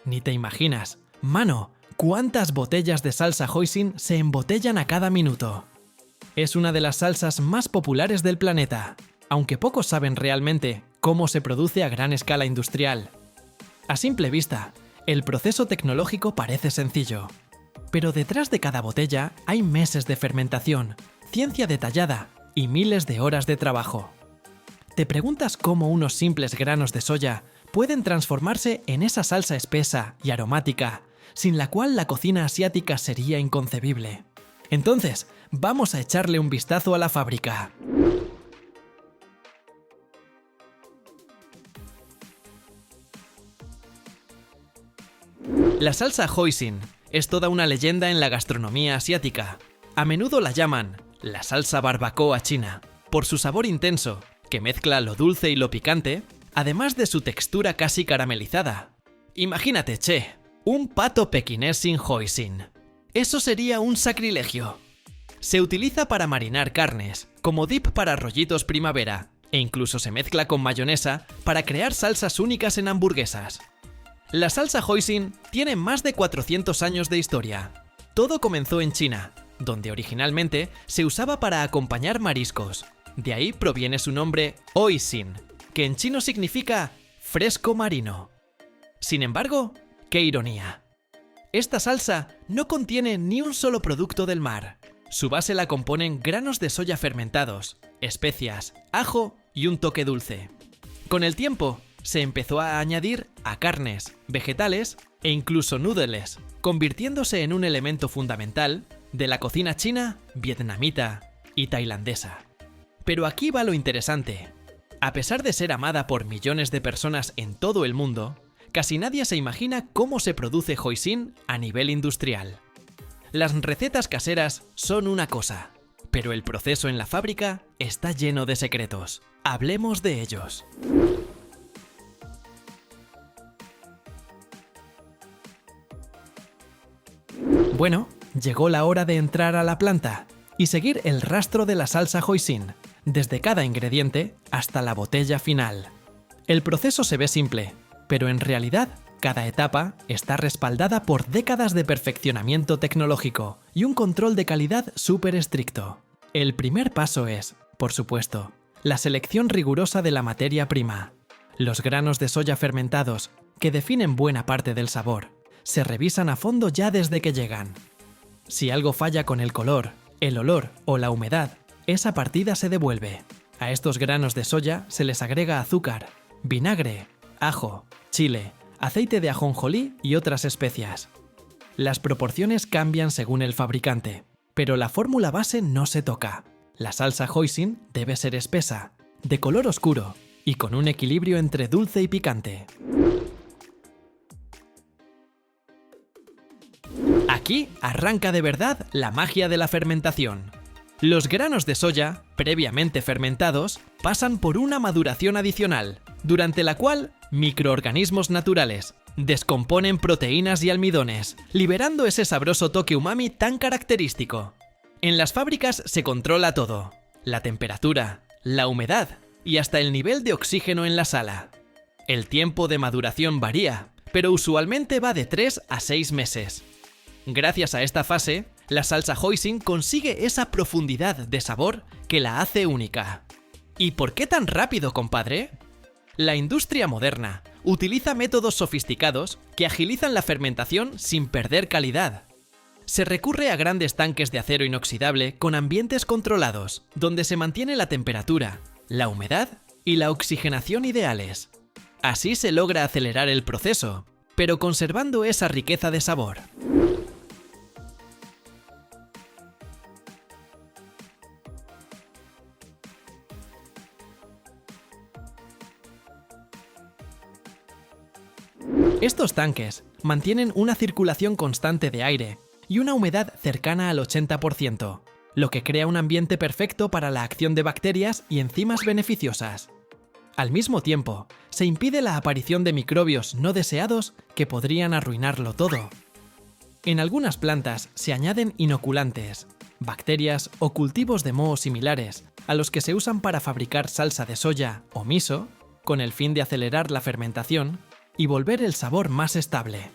Ni te imaginas. Mano, ¿cuántas botellas de salsa hoisin se embotellan a cada minuto? Es una de las salsas más populares del planeta, aunque pocos saben realmente cómo se produce a gran escala industrial. A simple vista, el proceso tecnológico parece sencillo, pero detrás de cada botella hay meses de fermentación, ciencia detallada y miles de horas de trabajo. ¿Te preguntas cómo unos simples granos de soya pueden transformarse en esa salsa espesa y aromática, sin la cual la cocina asiática sería inconcebible? Entonces, vamos a echarle un vistazo a la fábrica. La salsa hoisin es toda una leyenda en la gastronomía asiática. A menudo la llaman la salsa barbacoa china, por su sabor intenso, que mezcla lo dulce y lo picante, además de su textura casi caramelizada. Imagínate, un pato pequinés sin hoisin. Eso sería un sacrilegio. Se utiliza para marinar carnes, como dip para rollitos primavera, e incluso se mezcla con mayonesa para crear salsas únicas en hamburguesas. La salsa hoisin tiene más de 400 años de historia. Todo comenzó en China, donde originalmente se usaba para acompañar mariscos. De ahí proviene su nombre hoisin, que en chino significa fresco marino. Sin embargo, ¡qué ironía! Esta salsa no contiene ni un solo producto del mar. Su base la componen granos de soya fermentados, especias, ajo y un toque dulce. Con el tiempo, se empezó a añadir a carnes, vegetales e incluso noodles, convirtiéndose en un elemento fundamental de la cocina china, vietnamita y tailandesa. Pero aquí va lo interesante. A pesar de ser amada por millones de personas en todo el mundo, casi nadie se imagina cómo se produce hoisin a nivel industrial. Las recetas caseras son una cosa, pero el proceso en la fábrica está lleno de secretos. Hablemos de ellos. Bueno, llegó la hora de entrar a la planta y seguir el rastro de la salsa hoisin, desde cada ingrediente hasta la botella final. El proceso se ve simple, pero en realidad cada etapa está respaldada por décadas de perfeccionamiento tecnológico y un control de calidad súper estricto. El primer paso es, por supuesto, la selección rigurosa de la materia prima. Los granos de soya fermentados, que definen buena parte del sabor, se revisan a fondo ya desde que llegan. Si algo falla con el color, el olor o la humedad, esa partida se devuelve. A estos granos de soya se les agrega azúcar, vinagre, ajo, chile, aceite de ajonjolí y otras especias. Las proporciones cambian según el fabricante, pero la fórmula base no se toca. La salsa hoisin debe ser espesa, de color oscuro y con un equilibrio entre dulce y picante. Aquí arranca de verdad la magia de la fermentación. Los granos de soya, previamente fermentados, pasan por una maduración adicional, durante la cual microorganismos naturales descomponen proteínas y almidones, liberando ese sabroso toque umami tan característico. En las fábricas se controla todo: la temperatura, la humedad y hasta el nivel de oxígeno en la sala. El tiempo de maduración varía, pero usualmente va de 3 a 6 meses. Gracias a esta fase, la salsa hoisin consigue esa profundidad de sabor que la hace única. ¿Y por qué tan rápido, compadre? La industria moderna utiliza métodos sofisticados que agilizan la fermentación sin perder calidad. Se recurre a grandes tanques de acero inoxidable con ambientes controlados, donde se mantiene la temperatura, la humedad y la oxigenación ideales. Así se logra acelerar el proceso, pero conservando esa riqueza de sabor. Estos tanques mantienen una circulación constante de aire y una humedad cercana al 80%, lo que crea un ambiente perfecto para la acción de bacterias y enzimas beneficiosas. Al mismo tiempo, se impide la aparición de microbios no deseados que podrían arruinarlo todo. En algunas plantas se añaden inoculantes, bacterias o cultivos de moho similares a los que se usan para fabricar salsa de soya o miso, con el fin de acelerar la fermentación, y volver el sabor más estable.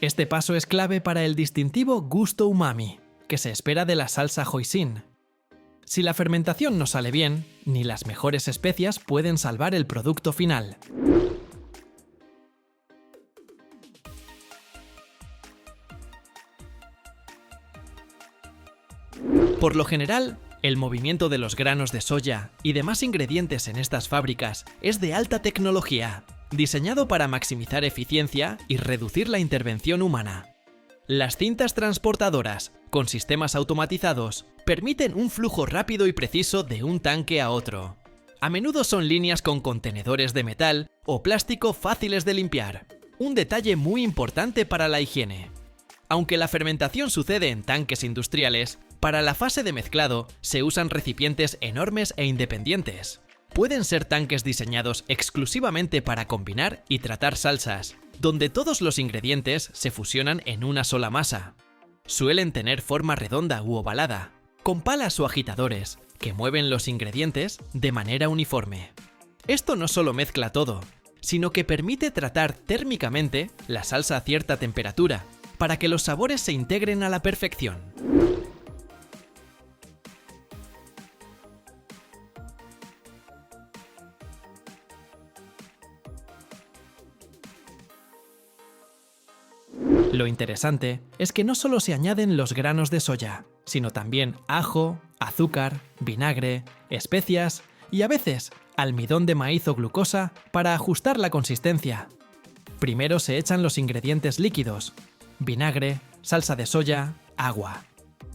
Este paso es clave para el distintivo gusto umami, que se espera de la salsa hoisin. Si la fermentación no sale bien, ni las mejores especias pueden salvar el producto final. Por lo general, el movimiento de los granos de soya y demás ingredientes en estas fábricas es de alta tecnología, diseñado para maximizar eficiencia y reducir la intervención humana. Las cintas transportadoras, con sistemas automatizados, permiten un flujo rápido y preciso de un tanque a otro. A menudo son líneas con contenedores de metal o plástico fáciles de limpiar, un detalle muy importante para la higiene. Aunque la fermentación sucede en tanques industriales, para la fase de mezclado se usan recipientes enormes e independientes. Pueden ser tanques diseñados exclusivamente para combinar y tratar salsas, donde todos los ingredientes se fusionan en una sola masa. Suelen tener forma redonda u ovalada, con palas o agitadores, que mueven los ingredientes de manera uniforme. Esto no solo mezcla todo, sino que permite tratar térmicamente la salsa a cierta temperatura, para que los sabores se integren a la perfección. Lo interesante es que no solo se añaden los granos de soya, sino también ajo, azúcar, vinagre, especias y a veces almidón de maíz o glucosa para ajustar la consistencia. Primero se echan los ingredientes líquidos, vinagre, salsa de soya, agua.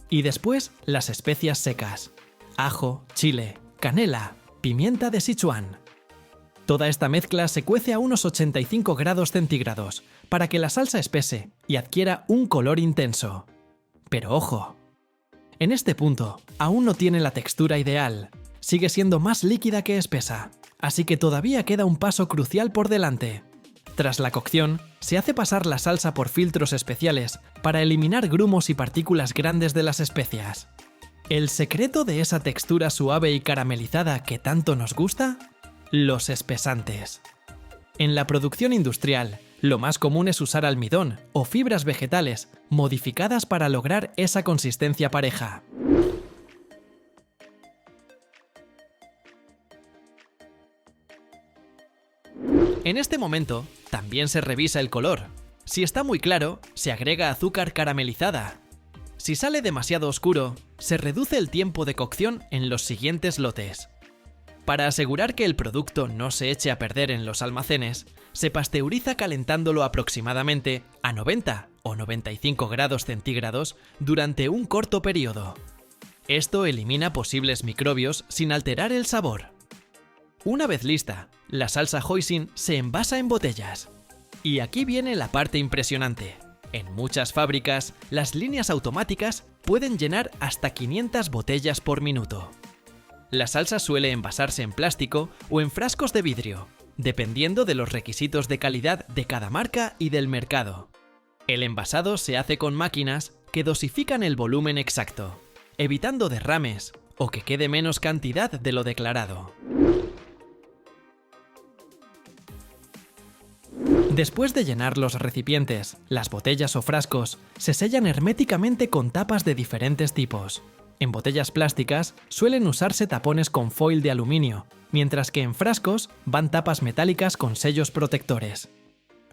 Y después las especias secas, ajo, chile, canela, pimienta de Sichuan. Toda esta mezcla se cuece a unos 85 grados centígrados para que la salsa espese y adquiera un color intenso. Pero ojo, en este punto aún no tiene la textura ideal, sigue siendo más líquida que espesa, así que todavía queda un paso crucial por delante. Tras la cocción, se hace pasar la salsa por filtros especiales para eliminar grumos y partículas grandes de las especias. ¿El secreto de esa textura suave y caramelizada que tanto nos gusta? Los espesantes. En la producción industrial, lo más común es usar almidón o fibras vegetales modificadas para lograr esa consistencia pareja. En este momento, también se revisa el color. Si está muy claro, se agrega azúcar caramelizada. Si sale demasiado oscuro, se reduce el tiempo de cocción en los siguientes lotes. Para asegurar que el producto no se eche a perder en los almacenes, se pasteuriza calentándolo aproximadamente a 90 o 95 grados centígrados durante un corto periodo. Esto elimina posibles microbios sin alterar el sabor. Una vez lista, la salsa hoisin se envasa en botellas. Y aquí viene la parte impresionante. En muchas fábricas, las líneas automáticas pueden llenar hasta 500 botellas por minuto. La salsa suele envasarse en plástico o en frascos de vidrio, dependiendo de los requisitos de calidad de cada marca y del mercado. El envasado se hace con máquinas que dosifican el volumen exacto, evitando derrames o que quede menos cantidad de lo declarado. Después de llenar los recipientes, las botellas o frascos se sellan herméticamente con tapas de diferentes tipos. En botellas plásticas suelen usarse tapones con foil de aluminio, mientras que en frascos van tapas metálicas con sellos protectores.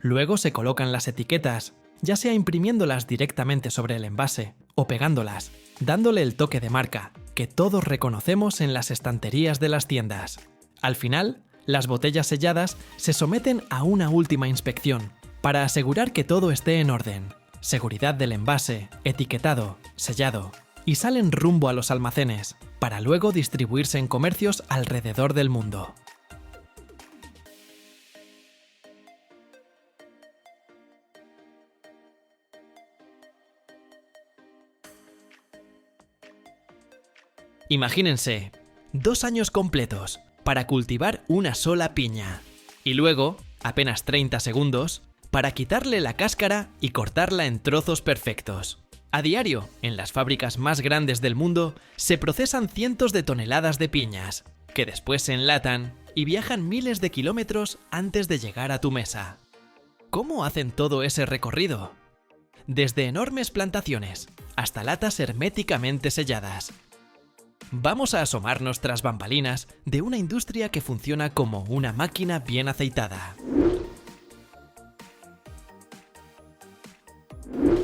Luego se colocan las etiquetas, ya sea imprimiéndolas directamente sobre el envase o pegándolas, dándole el toque de marca que todos reconocemos en las estanterías de las tiendas. Al final, las botellas selladas se someten a una última inspección para asegurar que todo esté en orden. Seguridad del envase, etiquetado, sellado, y salen rumbo a los almacenes, para luego distribuirse en comercios alrededor del mundo. Imagínense, 2 años completos para cultivar una sola piña, y luego, apenas 30 segundos, para quitarle la cáscara y cortarla en trozos perfectos. A diario, en las fábricas más grandes del mundo, se procesan cientos de toneladas de piñas, que después se enlatan y viajan miles de kilómetros antes de llegar a tu mesa. ¿Cómo hacen todo ese recorrido? Desde enormes plantaciones hasta latas herméticamente selladas. Vamos a asomarnos tras bambalinas de una industria que funciona como una máquina bien aceitada.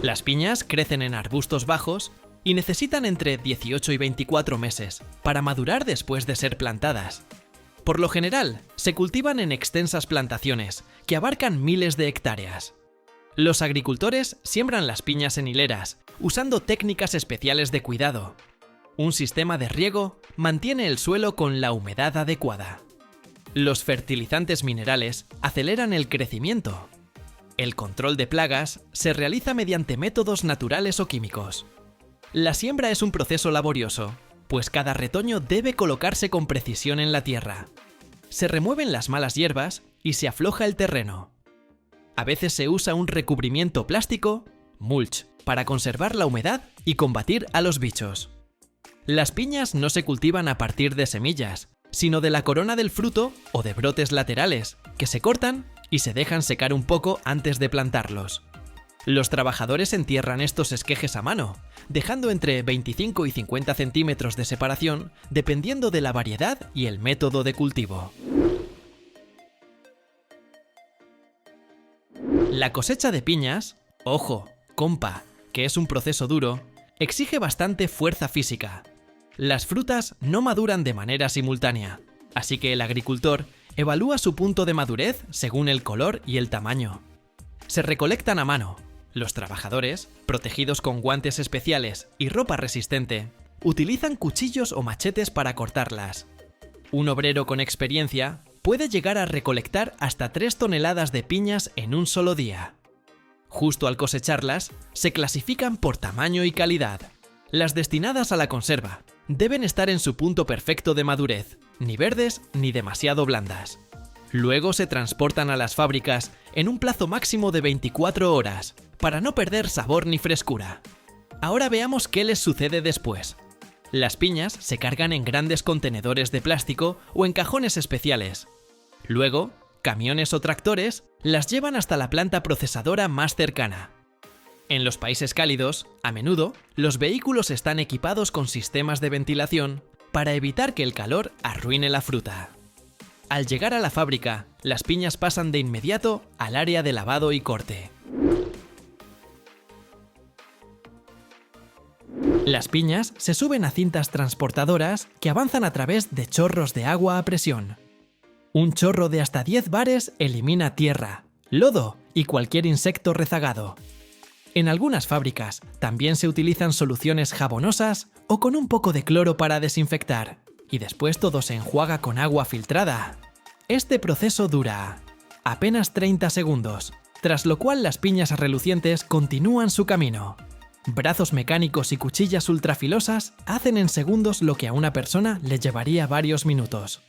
Las piñas crecen en arbustos bajos y necesitan entre 18 y 24 meses para madurar después de ser plantadas. Por lo general, se cultivan en extensas plantaciones que abarcan miles de hectáreas. Los agricultores siembran las piñas en hileras, usando técnicas especiales de cuidado. Un sistema de riego mantiene el suelo con la humedad adecuada. Los fertilizantes minerales aceleran el crecimiento. El control de plagas se realiza mediante métodos naturales o químicos. La siembra es un proceso laborioso, pues cada retoño debe colocarse con precisión en la tierra. Se remueven las malas hierbas y se afloja el terreno. A veces se usa un recubrimiento plástico, mulch, para conservar la humedad y combatir a los bichos. Las piñas no se cultivan a partir de semillas, sino de la corona del fruto o de brotes laterales, que se cortan y se dejan secar un poco antes de plantarlos. Los trabajadores entierran estos esquejes a mano, dejando entre 25 y 50 centímetros de separación, dependiendo de la variedad y el método de cultivo. La cosecha de piñas, ojo, compa, que es un proceso duro, exige bastante fuerza física. Las frutas no maduran de manera simultánea, así que el agricultor evalúa su punto de madurez según el color y el tamaño. Se recolectan a mano. Los trabajadores, protegidos con guantes especiales y ropa resistente, utilizan cuchillos o machetes para cortarlas. Un obrero con experiencia puede llegar a recolectar hasta 3 toneladas de piñas en un solo día. Justo al cosecharlas, se clasifican por tamaño y calidad. Las destinadas a la conserva deben estar en su punto perfecto de madurez, ni verdes ni demasiado blandas. Luego se transportan a las fábricas en un plazo máximo de 24 horas, para no perder sabor ni frescura. Ahora veamos qué les sucede después. Las piñas se cargan en grandes contenedores de plástico o en cajones especiales. Luego, camiones o tractores las llevan hasta la planta procesadora más cercana. En los países cálidos, a menudo, los vehículos están equipados con sistemas de ventilación para evitar que el calor arruine la fruta. Al llegar a la fábrica, las piñas pasan de inmediato al área de lavado y corte. Las piñas se suben a cintas transportadoras que avanzan a través de chorros de agua a presión. Un chorro de hasta 10 bares elimina tierra, lodo y cualquier insecto rezagado. En algunas fábricas también se utilizan soluciones jabonosas o con un poco de cloro para desinfectar, y después todo se enjuaga con agua filtrada. Este proceso dura apenas 30 segundos, tras lo cual las piñas relucientes continúan su camino. Brazos mecánicos y cuchillas ultrafilosas hacen en segundos lo que a una persona le llevaría varios minutos.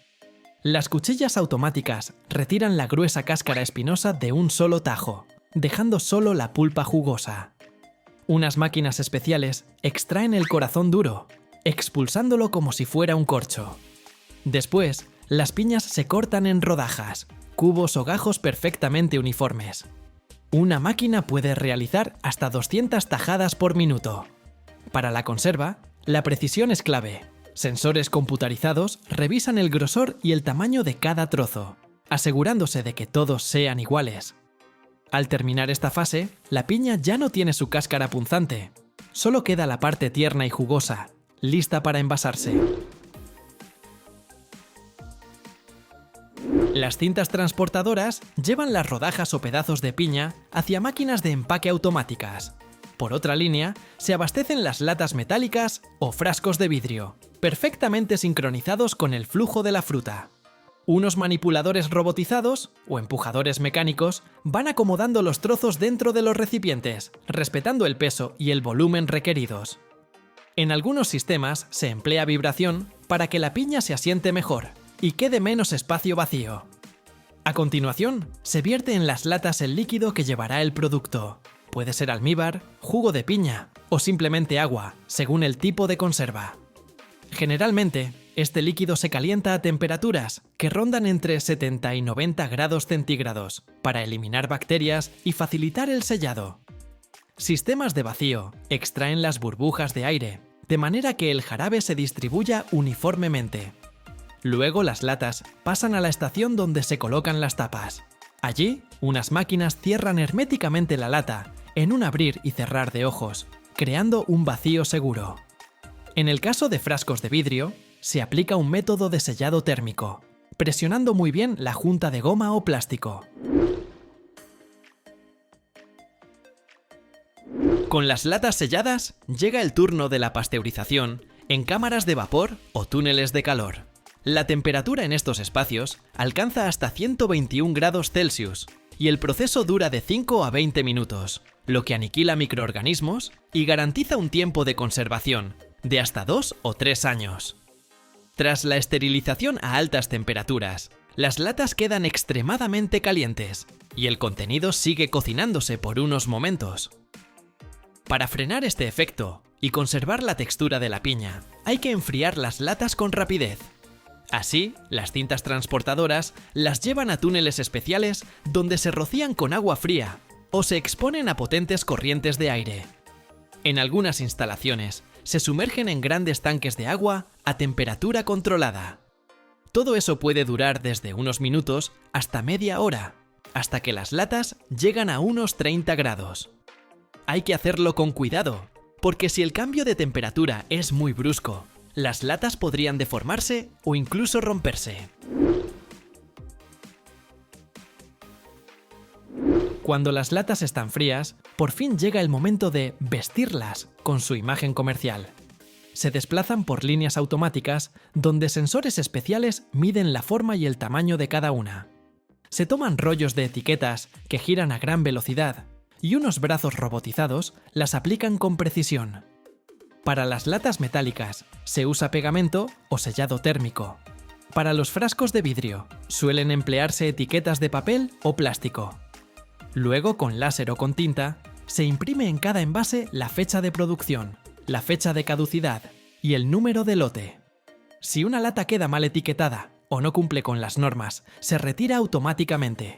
Las cuchillas automáticas retiran la gruesa cáscara espinosa de un solo tajo, dejando solo la pulpa jugosa. Unas máquinas especiales extraen el corazón duro, expulsándolo como si fuera un corcho. Después, las piñas se cortan en rodajas, cubos o gajos perfectamente uniformes. Una máquina puede realizar hasta 200 tajadas por minuto. Para la conserva, la precisión es clave. Sensores computarizados revisan el grosor y el tamaño de cada trozo, asegurándose de que todos sean iguales. Al terminar esta fase, la piña ya no tiene su cáscara punzante. Solo queda la parte tierna y jugosa, lista para envasarse. Las cintas transportadoras llevan las rodajas o pedazos de piña hacia máquinas de empaque automáticas. Por otra línea, se abastecen las latas metálicas o frascos de vidrio, perfectamente sincronizados con el flujo de la fruta. Unos manipuladores robotizados o empujadores mecánicos van acomodando los trozos dentro de los recipientes, respetando el peso y el volumen requeridos. En algunos sistemas se emplea vibración para que la piña se asiente mejor y quede menos espacio vacío. A continuación, se vierte en las latas el líquido que llevará el producto. Puede ser almíbar, jugo de piña o simplemente agua, según el tipo de conserva. Generalmente, este líquido se calienta a temperaturas que rondan entre 70 y 90 grados centígrados para eliminar bacterias y facilitar el sellado. Sistemas de vacío extraen las burbujas de aire, de manera que el jarabe se distribuya uniformemente. Luego las latas pasan a la estación donde se colocan las tapas. Allí, unas máquinas cierran herméticamente la lata en un abrir y cerrar de ojos, creando un vacío seguro. En el caso de frascos de vidrio, se aplica un método de sellado térmico, presionando muy bien la junta de goma o plástico. Con las latas selladas, llega el turno de la pasteurización en cámaras de vapor o túneles de calor. La temperatura en estos espacios alcanza hasta 121 grados Celsius y el proceso dura de 5 a 20 minutos, lo que aniquila microorganismos y garantiza un tiempo de conservación de hasta 2 o 3 años. Tras la esterilización a altas temperaturas, las latas quedan extremadamente calientes y el contenido sigue cocinándose por unos momentos. Para frenar este efecto y conservar la textura de la piña, hay que enfriar las latas con rapidez. Así, las cintas transportadoras las llevan a túneles especiales donde se rocían con agua fría o se exponen a potentes corrientes de aire. En algunas instalaciones, se sumergen en grandes tanques de agua a temperatura controlada. Todo eso puede durar desde unos minutos hasta media hora, hasta que las latas llegan a unos 30 grados. Hay que hacerlo con cuidado, porque si el cambio de temperatura es muy brusco, las latas podrían deformarse o incluso romperse. Cuando las latas están frías, por fin llega el momento de vestirlas con su imagen comercial. Se desplazan por líneas automáticas donde sensores especiales miden la forma y el tamaño de cada una. Se toman rollos de etiquetas que giran a gran velocidad y unos brazos robotizados las aplican con precisión. Para las latas metálicas se usa pegamento o sellado térmico. Para los frascos de vidrio suelen emplearse etiquetas de papel o plástico. Luego, con láser o con tinta, se imprime en cada envase la fecha de producción, la fecha de caducidad y el número de lote. Si una lata queda mal etiquetada o no cumple con las normas, se retira automáticamente.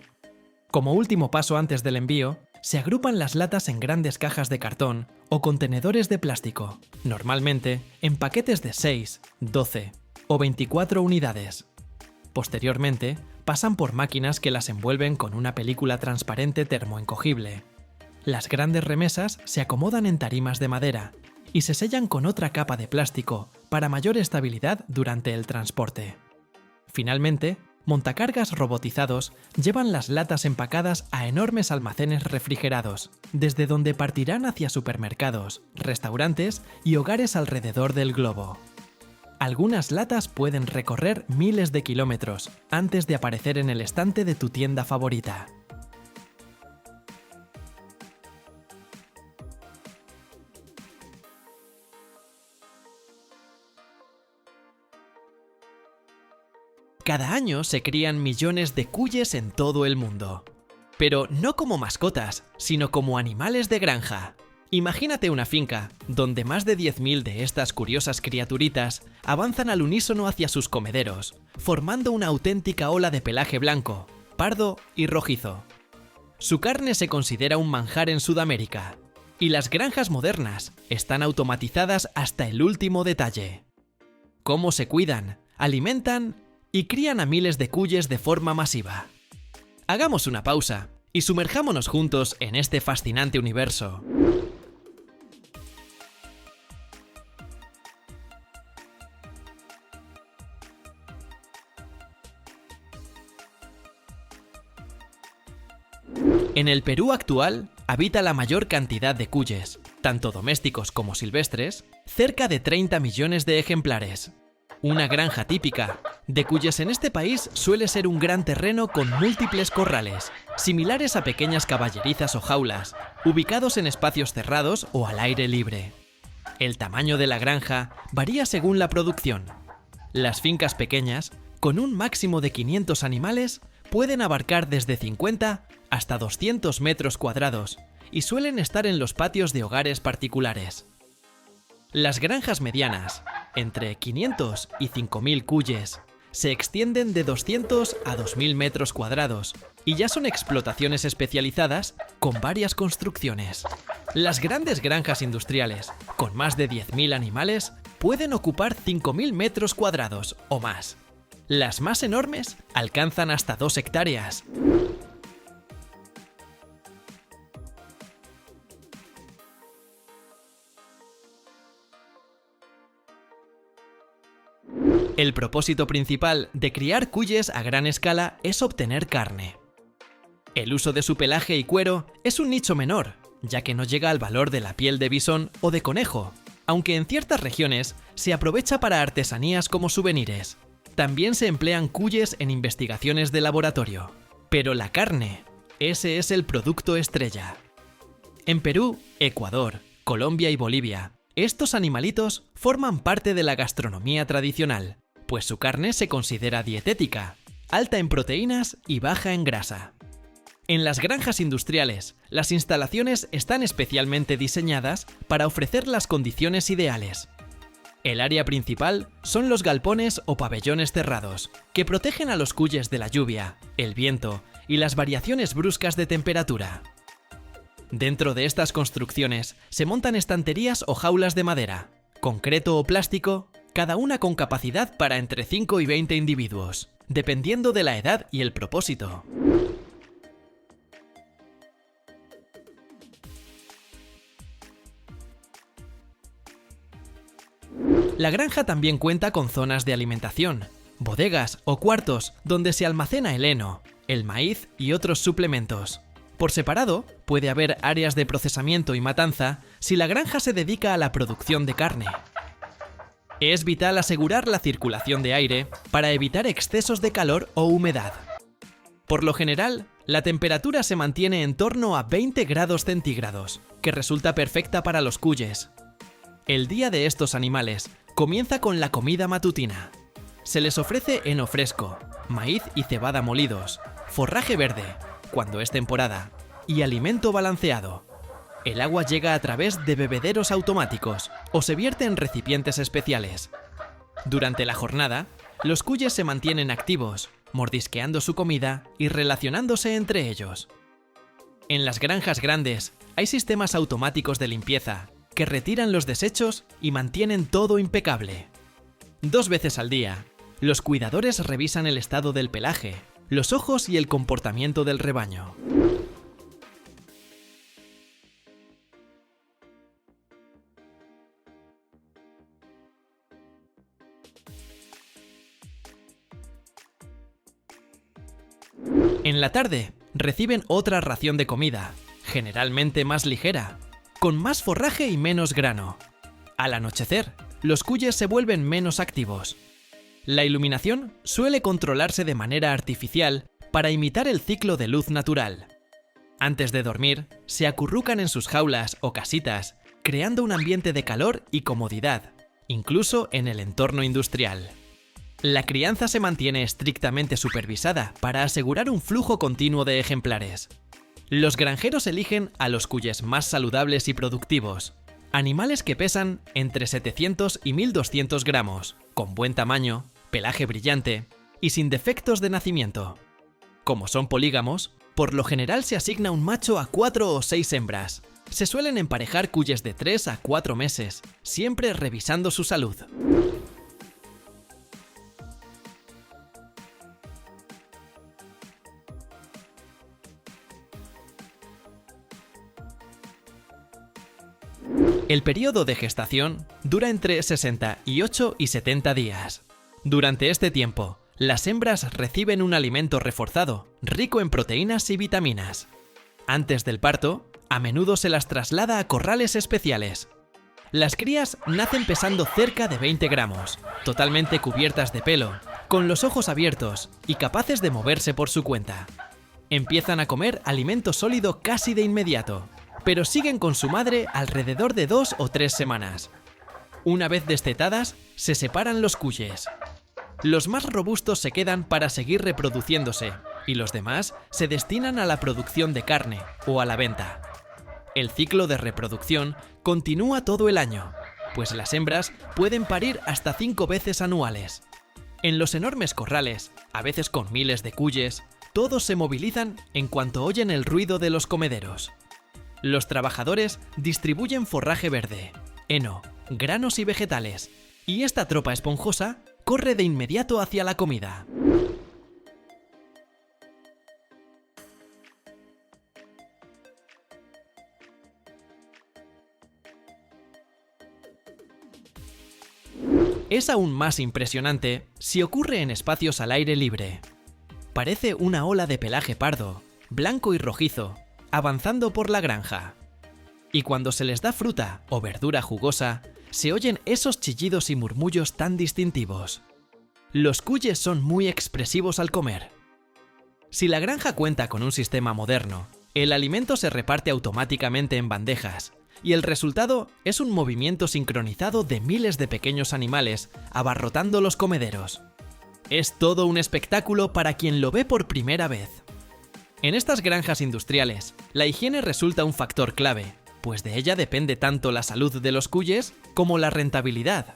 Como último paso antes del envío, se agrupan las latas en grandes cajas de cartón o contenedores de plástico, normalmente en paquetes de 6, 12 o 24 unidades. Posteriormente, pasan por máquinas que las envuelven con una película transparente termoencogible. Las grandes remesas se acomodan en tarimas de madera y se sellan con otra capa de plástico para mayor estabilidad durante el transporte. Finalmente, montacargas robotizados llevan las latas empacadas a enormes almacenes refrigerados, desde donde partirán hacia supermercados, restaurantes y hogares alrededor del globo. Algunas latas pueden recorrer miles de kilómetros antes de aparecer en el estante de tu tienda favorita. Cada año se crían millones de cuyes en todo el mundo. Pero no como mascotas, sino como animales de granja. Imagínate una finca donde más de 10.000 de estas curiosas criaturitas avanzan al unísono hacia sus comederos, formando una auténtica ola de pelaje blanco, pardo y rojizo. Su carne se considera un manjar en Sudamérica, y las granjas modernas están automatizadas hasta el último detalle. ¿Cómo se cuidan, alimentan y crían a miles de cuyes de forma masiva? Hagamos una pausa y sumerjámonos juntos en este fascinante universo. En el Perú actual habita la mayor cantidad de cuyes, tanto domésticos como silvestres, cerca de 30 millones de ejemplares. Una granja típica de cuyes en este país suele ser un gran terreno con múltiples corrales, similares a pequeñas caballerizas o jaulas, ubicados en espacios cerrados o al aire libre. El tamaño de la granja varía según la producción. Las fincas pequeñas, con un máximo de 500 animales, pueden abarcar desde 50 hasta 200 metros cuadrados y suelen estar en los patios de hogares particulares. Las granjas medianas, entre 500 y 5.000 cuyes, se extienden de 200 a 2.000 metros cuadrados y ya son explotaciones especializadas con varias construcciones. Las grandes granjas industriales, con más de 10.000 animales, pueden ocupar 5.000 metros cuadrados o más. Las más enormes alcanzan hasta 2 hectáreas. El propósito principal de criar cuyes a gran escala es obtener carne. El uso de su pelaje y cuero es un nicho menor, ya que no llega al valor de la piel de bisón o de conejo, aunque en ciertas regiones se aprovecha para artesanías como souvenirs. También se emplean cuyes en investigaciones de laboratorio. Pero la carne, ese es el producto estrella. En Perú, Ecuador, Colombia y Bolivia, estos animalitos forman parte de la gastronomía tradicional, pues su carne se considera dietética, alta en proteínas y baja en grasa. En las granjas industriales, las instalaciones están especialmente diseñadas para ofrecer las condiciones ideales. El área principal son los galpones o pabellones cerrados, que protegen a los cuyes de la lluvia, el viento y las variaciones bruscas de temperatura. Dentro de estas construcciones se montan estanterías o jaulas de madera, concreto o plástico, cada una con capacidad para entre 5 y 20 individuos, dependiendo de la edad y el propósito. La granja también cuenta con zonas de alimentación, bodegas o cuartos donde se almacena el heno, el maíz y otros suplementos. Por separado, puede haber áreas de procesamiento y matanza si la granja se dedica a la producción de carne. Es vital asegurar la circulación de aire para evitar excesos de calor o humedad. Por lo general, la temperatura se mantiene en torno a 20 grados centígrados, que resulta perfecta para los cuyes. El día de estos animales comienza con la comida matutina. Se les ofrece heno fresco, maíz y cebada molidos, forraje verde, cuando es temporada, y alimento balanceado. El agua llega a través de bebederos automáticos o se vierte en recipientes especiales. Durante la jornada, los cuyes se mantienen activos, mordisqueando su comida y relacionándose entre ellos. En las granjas grandes hay sistemas automáticos de limpieza que retiran los desechos y mantienen todo impecable. 2 veces al día, los cuidadores revisan el estado del pelaje, los ojos y el comportamiento del rebaño. En la tarde, reciben otra ración de comida, generalmente más ligera, con más forraje y menos grano. Al anochecer, los cuyes se vuelven menos activos. La iluminación suele controlarse de manera artificial para imitar el ciclo de luz natural. Antes de dormir, se acurrucan en sus jaulas o casitas, creando un ambiente de calor y comodidad, incluso en el entorno industrial. La crianza se mantiene estrictamente supervisada para asegurar un flujo continuo de ejemplares. Los granjeros eligen a los cuyes más saludables y productivos, animales que pesan entre 700 y 1.200 gramos, con buen tamaño, pelaje brillante y sin defectos de nacimiento. Como son polígamos, por lo general se asigna un macho a 4 o 6 hembras. Se suelen emparejar cuyes de 3 a 4 meses, siempre revisando su salud. El periodo de gestación dura entre 68 y 70 días. Durante este tiempo, las hembras reciben un alimento reforzado, rico en proteínas y vitaminas. Antes del parto, a menudo se las traslada a corrales especiales. Las crías nacen pesando cerca de 20 gramos, totalmente cubiertas de pelo, con los ojos abiertos y capaces de moverse por su cuenta. Empiezan a comer alimento sólido casi de inmediato, pero siguen con su madre alrededor de 2 o 3 semanas. Una vez destetadas, se separan los cuyes. Los más robustos se quedan para seguir reproduciéndose y los demás se destinan a la producción de carne o a la venta. El ciclo de reproducción continúa todo el año, pues las hembras pueden parir hasta 5 veces anuales. En los enormes corrales, a veces con miles de cuyes, todos se movilizan en cuanto oyen el ruido de los comederos. Los trabajadores distribuyen forraje verde, heno, granos y vegetales, y esta tropa esponjosa corre de inmediato hacia la comida. Es aún más impresionante si ocurre en espacios al aire libre. Parece una ola de pelaje pardo, blanco y rojizo, avanzando por la granja. Y cuando se les da fruta o verdura jugosa, se oyen esos chillidos y murmullos tan distintivos. Los cuyes son muy expresivos al comer. Si la granja cuenta con un sistema moderno, el alimento se reparte automáticamente en bandejas, y el resultado es un movimiento sincronizado de miles de pequeños animales abarrotando los comederos. Es todo un espectáculo para quien lo ve por primera vez. En estas granjas industriales, la higiene resulta un factor clave, pues de ella depende tanto la salud de los cuyes como la rentabilidad.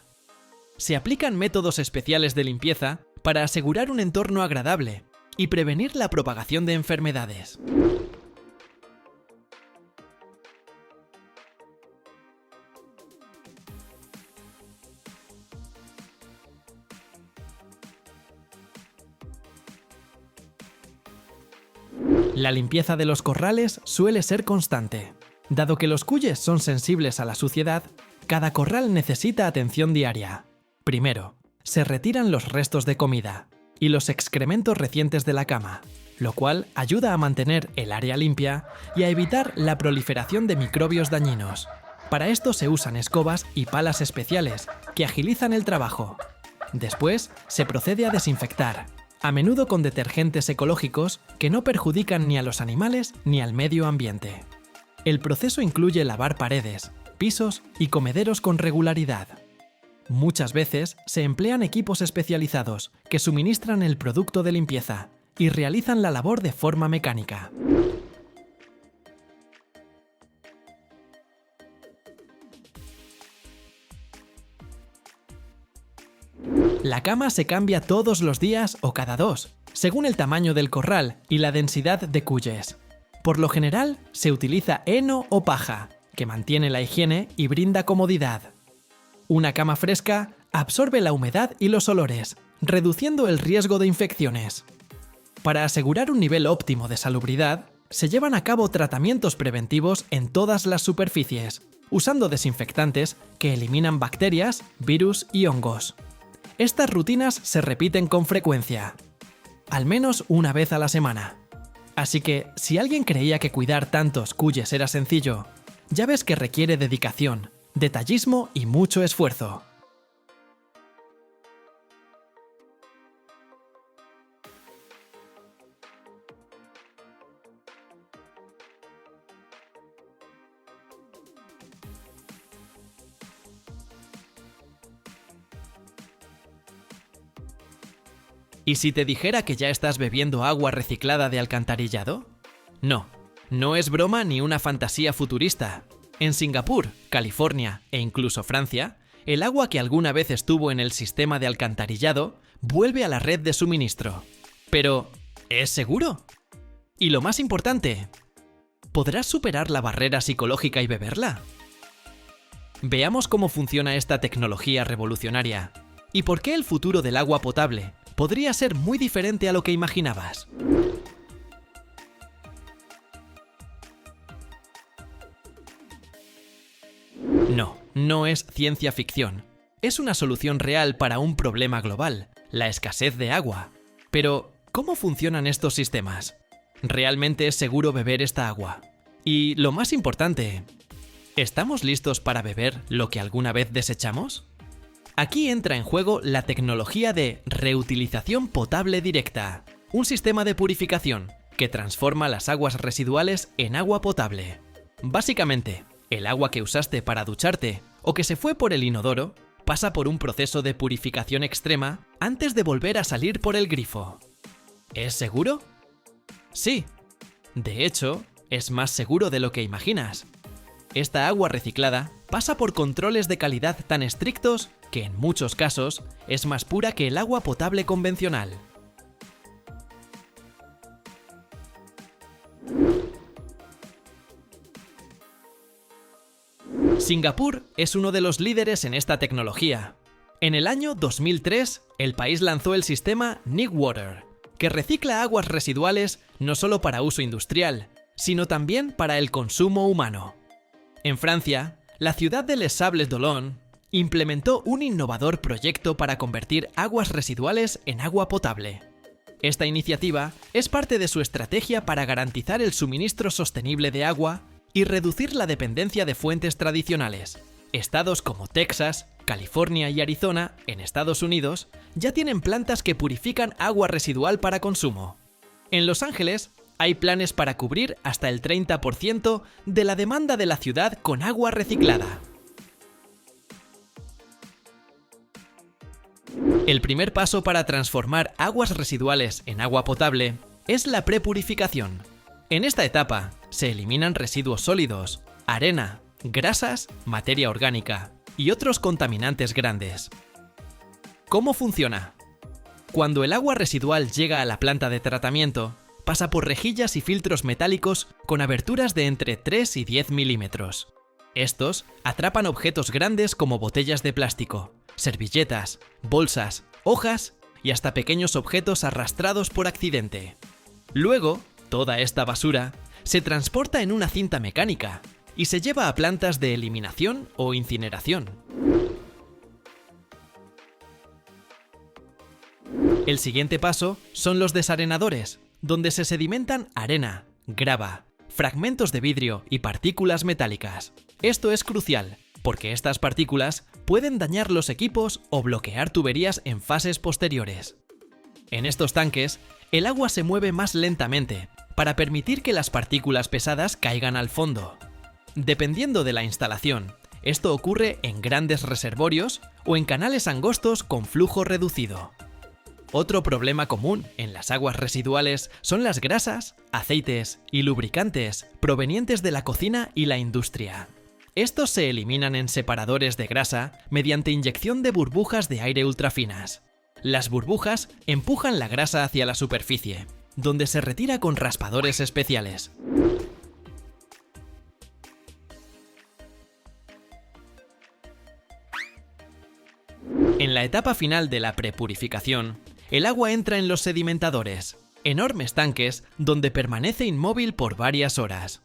Se aplican métodos especiales de limpieza para asegurar un entorno agradable y prevenir la propagación de enfermedades. La limpieza de los corrales suele ser constante. Dado que los cuyes son sensibles a la suciedad, cada corral necesita atención diaria. Primero, se retiran los restos de comida y los excrementos recientes de la cama, lo cual ayuda a mantener el área limpia y a evitar la proliferación de microbios dañinos. Para esto se usan escobas y palas especiales que agilizan el trabajo. Después, se procede a desinfectar, a menudo con detergentes ecológicos que no perjudican ni a los animales ni al medio ambiente. El proceso incluye lavar paredes, pisos y comederos con regularidad. Muchas veces se emplean equipos especializados que suministran el producto de limpieza y realizan la labor de forma mecánica. La cama se cambia todos los días o cada 2, según el tamaño del corral y la densidad de cuyes. Por lo general, se utiliza heno o paja, que mantiene la higiene y brinda comodidad. Una cama fresca absorbe la humedad y los olores, reduciendo el riesgo de infecciones. Para asegurar un nivel óptimo de salubridad, se llevan a cabo tratamientos preventivos en todas las superficies, usando desinfectantes que eliminan bacterias, virus y hongos. Estas rutinas se repiten con frecuencia, al menos una vez a la semana. Así que, si alguien creía que cuidar tantos cuyes era sencillo, ya ves que requiere dedicación, detallismo y mucho esfuerzo. ¿Y si te dijera que ya estás bebiendo agua reciclada de alcantarillado? No, no es broma ni una fantasía futurista. En Singapur, California e incluso Francia, el agua que alguna vez estuvo en el sistema de alcantarillado vuelve a la red de suministro. Pero, ¿es seguro? Y lo más importante, ¿podrás superar la barrera psicológica y beberla? Veamos cómo funciona esta tecnología revolucionaria y por qué el futuro del agua potable podría ser muy diferente a lo que imaginabas. No, no es ciencia ficción. Es una solución real para un problema global, la escasez de agua. Pero, ¿cómo funcionan estos sistemas? ¿Realmente es seguro beber esta agua? Y lo más importante, ¿estamos listos para beber lo que alguna vez desechamos? Aquí entra en juego la tecnología de reutilización potable directa, un sistema de purificación que transforma las aguas residuales en agua potable. Básicamente, el agua que usaste para ducharte o que se fue por el inodoro pasa por un proceso de purificación extrema antes de volver a salir por el grifo. ¿Es seguro? Sí. De hecho, es más seguro de lo que imaginas. Esta agua reciclada pasa por controles de calidad tan estrictos que en muchos casos es más pura que el agua potable convencional. Singapur es uno de los líderes en esta tecnología. En el año 2003, el país lanzó el sistema Newater, que recicla aguas residuales no solo para uso industrial, sino también para el consumo humano. En Francia, la ciudad de Les Sables-d'Olonne implementó un innovador proyecto para convertir aguas residuales en agua potable. Esta iniciativa es parte de su estrategia para garantizar el suministro sostenible de agua y reducir la dependencia de fuentes tradicionales. Estados como Texas, California y Arizona, en Estados Unidos, ya tienen plantas que purifican agua residual para consumo. En Los Ángeles, hay planes para cubrir hasta el 30% de la demanda de la ciudad con agua reciclada. El primer paso para transformar aguas residuales en agua potable es la prepurificación. En esta etapa se eliminan residuos sólidos, arena, grasas, materia orgánica y otros contaminantes grandes. ¿Cómo funciona? Cuando el agua residual llega a la planta de tratamiento, pasa por rejillas y filtros metálicos con aberturas de entre 3 y 10 milímetros. Estos atrapan objetos grandes como botellas de plástico, servilletas, bolsas, hojas y hasta pequeños objetos arrastrados por accidente. Luego, toda esta basura se transporta en una cinta mecánica y se lleva a plantas de eliminación o incineración. El siguiente paso son los desarenadores, donde se sedimentan arena, grava, fragmentos de vidrio y partículas metálicas. Esto es crucial, porque estas partículas pueden dañar los equipos o bloquear tuberías en fases posteriores. En estos tanques, el agua se mueve más lentamente, para permitir que las partículas pesadas caigan al fondo. Dependiendo de la instalación, esto ocurre en grandes reservorios o en canales angostos con flujo reducido. Otro problema común en las aguas residuales son las grasas, aceites y lubricantes provenientes de la cocina y la industria. Estos se eliminan en separadores de grasa mediante inyección de burbujas de aire ultrafinas. Las burbujas empujan la grasa hacia la superficie, donde se retira con raspadores especiales. En la etapa final de la prepurificación, el agua entra en los sedimentadores, enormes tanques donde permanece inmóvil por varias horas.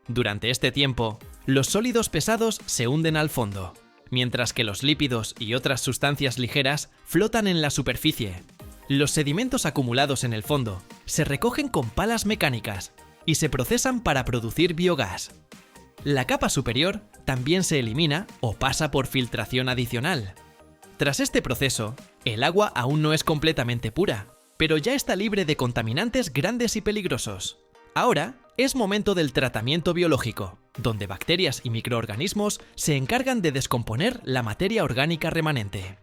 Durante este tiempo, los sólidos pesados se hunden al fondo, mientras que los lípidos y otras sustancias ligeras flotan en la superficie. Los sedimentos acumulados en el fondo se recogen con palas mecánicas y se procesan para producir biogás. La capa superior también se elimina o pasa por filtración adicional. Tras este proceso, el agua aún no es completamente pura, pero ya está libre de contaminantes grandes y peligrosos. Ahora es momento del tratamiento biológico, donde bacterias y microorganismos se encargan de descomponer la materia orgánica remanente.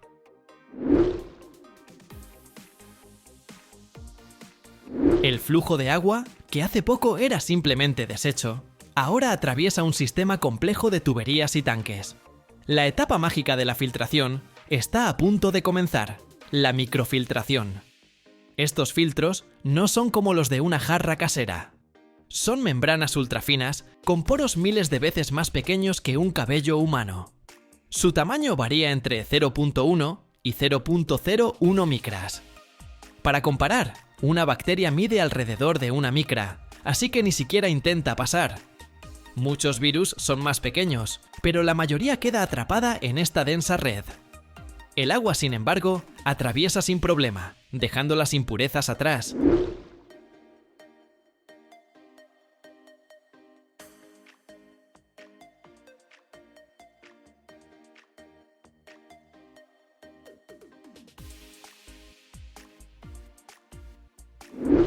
El flujo de agua, que hace poco era simplemente desecho, ahora atraviesa un sistema complejo de tuberías y tanques. La etapa mágica de la filtración está a punto de comenzar, la microfiltración. Estos filtros no son como los de una jarra casera. Son membranas ultrafinas con poros miles de veces más pequeños que un cabello humano. Su tamaño varía entre 0.1 y 0.01 micras. Para comparar, una bacteria mide alrededor de una micra, así que ni siquiera intenta pasar. Muchos virus son más pequeños, pero la mayoría queda atrapada en esta densa red. El agua, sin embargo, atraviesa sin problema, dejando las impurezas atrás.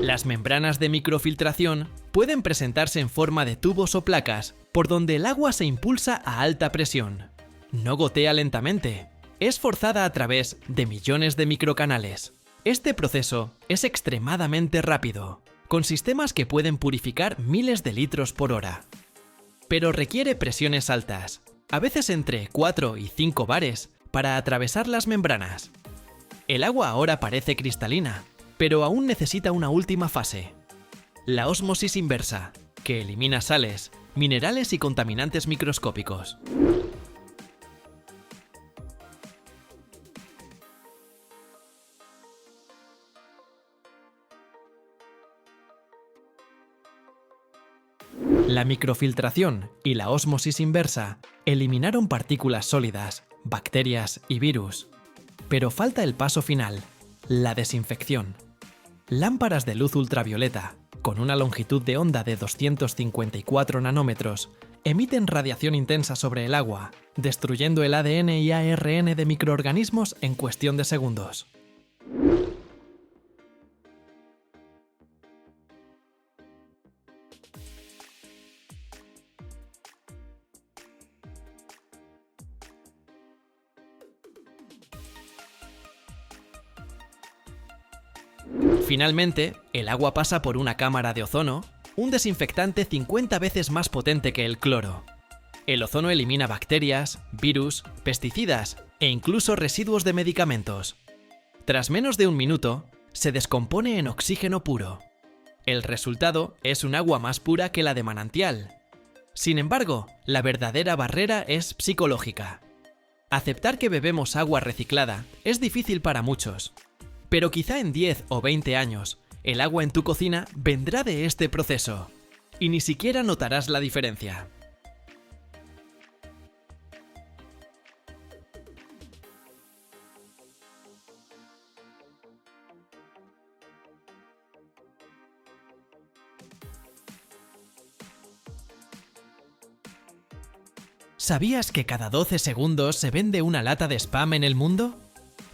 Las membranas de microfiltración pueden presentarse en forma de tubos o placas, por donde el agua se impulsa a alta presión. No gotea lentamente, es forzada a través de millones de microcanales. Este proceso es extremadamente rápido, con sistemas que pueden purificar miles de litros por hora. pero requiere presiones altas, a veces entre 4 y 5 bares, para atravesar las membranas. El agua ahora parece cristalina, pero aún necesita una última fase: la ósmosis inversa, que elimina sales, minerales y contaminantes microscópicos. La microfiltración y la ósmosis inversa eliminaron partículas sólidas, bacterias y virus. Pero falta el paso final: la desinfección. Lámparas de luz ultravioleta, con una longitud de onda de 254 nanómetros, emiten radiación intensa sobre el agua, destruyendo el ADN y ARN de microorganismos en cuestión de segundos. Finalmente, el agua pasa por una cámara de ozono, un desinfectante 50 veces más potente que el cloro. El ozono elimina bacterias, virus, pesticidas e incluso residuos de medicamentos. Tras menos de un minuto, se descompone en oxígeno puro. El resultado es un agua más pura que la de manantial. Sin embargo, la verdadera barrera es psicológica. Aceptar que bebemos agua reciclada es difícil para muchos. Pero quizá en 10 o 20 años, el agua en tu cocina vendrá de este proceso, y ni siquiera notarás la diferencia. ¿Sabías que cada 12 segundos se vende una lata de Spam en el mundo?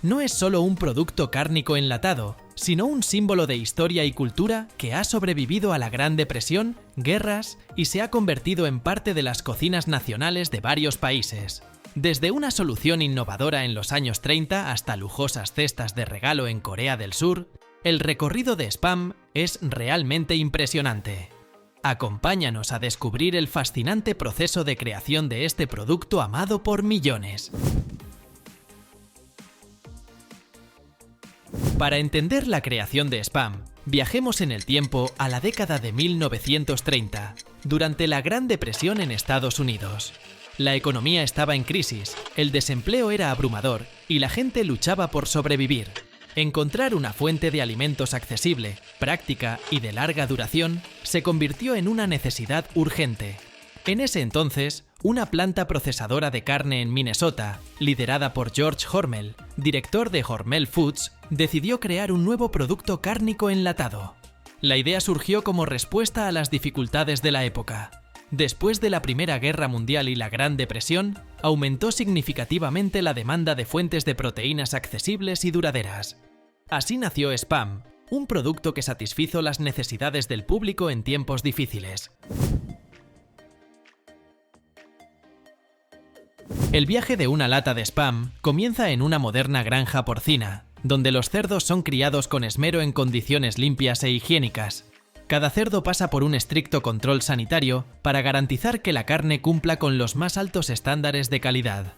No es solo un producto cárnico enlatado, sino un símbolo de historia y cultura que ha sobrevivido a la Gran Depresión, guerras y se ha convertido en parte de las cocinas nacionales de varios países. Desde una solución innovadora en los años 30 hasta lujosas cestas de regalo en Corea del Sur, el recorrido de Spam es realmente impresionante. Acompáñanos a descubrir el fascinante proceso de creación de este producto amado por millones. Para entender la creación de Spam, viajemos en el tiempo a la década de 1930, durante la Gran Depresión en Estados Unidos. La economía estaba en crisis, el desempleo era abrumador y la gente luchaba por sobrevivir. Encontrar una fuente de alimentos accesible, práctica y de larga duración se convirtió en una necesidad urgente. En ese entonces, una planta procesadora de carne en Minnesota, liderada por George Hormel, director de Hormel Foods, decidió crear un nuevo producto cárnico enlatado. La idea surgió como respuesta a las dificultades de la época. Después de la Primera Guerra Mundial y la Gran Depresión, aumentó significativamente la demanda de fuentes de proteínas accesibles y duraderas. Así nació Spam, un producto que satisfizo las necesidades del público en tiempos difíciles. El viaje de una lata de Spam comienza en una moderna granja porcina, donde los cerdos son criados con esmero en condiciones limpias e higiénicas. Cada cerdo pasa por un estricto control sanitario para garantizar que la carne cumpla con los más altos estándares de calidad.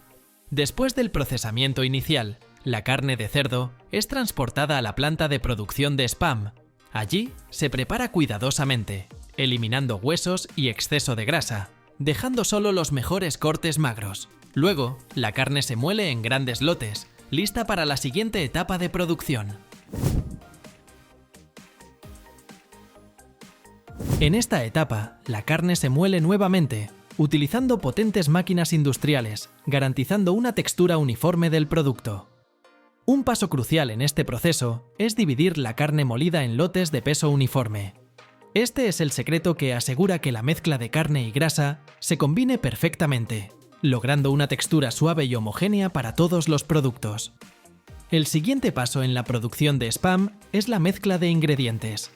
Después del procesamiento inicial, la carne de cerdo es transportada a la planta de producción de Spam. Allí se prepara cuidadosamente, eliminando huesos y exceso de grasa, dejando solo los mejores cortes magros. Luego, la carne se muele en grandes lotes, lista para la siguiente etapa de producción. En esta etapa, la carne se muele nuevamente, utilizando potentes máquinas industriales, garantizando una textura uniforme del producto. Un paso crucial en este proceso es dividir la carne molida en lotes de peso uniforme. Este es el secreto que asegura que la mezcla de carne y grasa se combine perfectamente, logrando una textura suave y homogénea para todos los productos. El siguiente paso en la producción de Spam es la mezcla de ingredientes.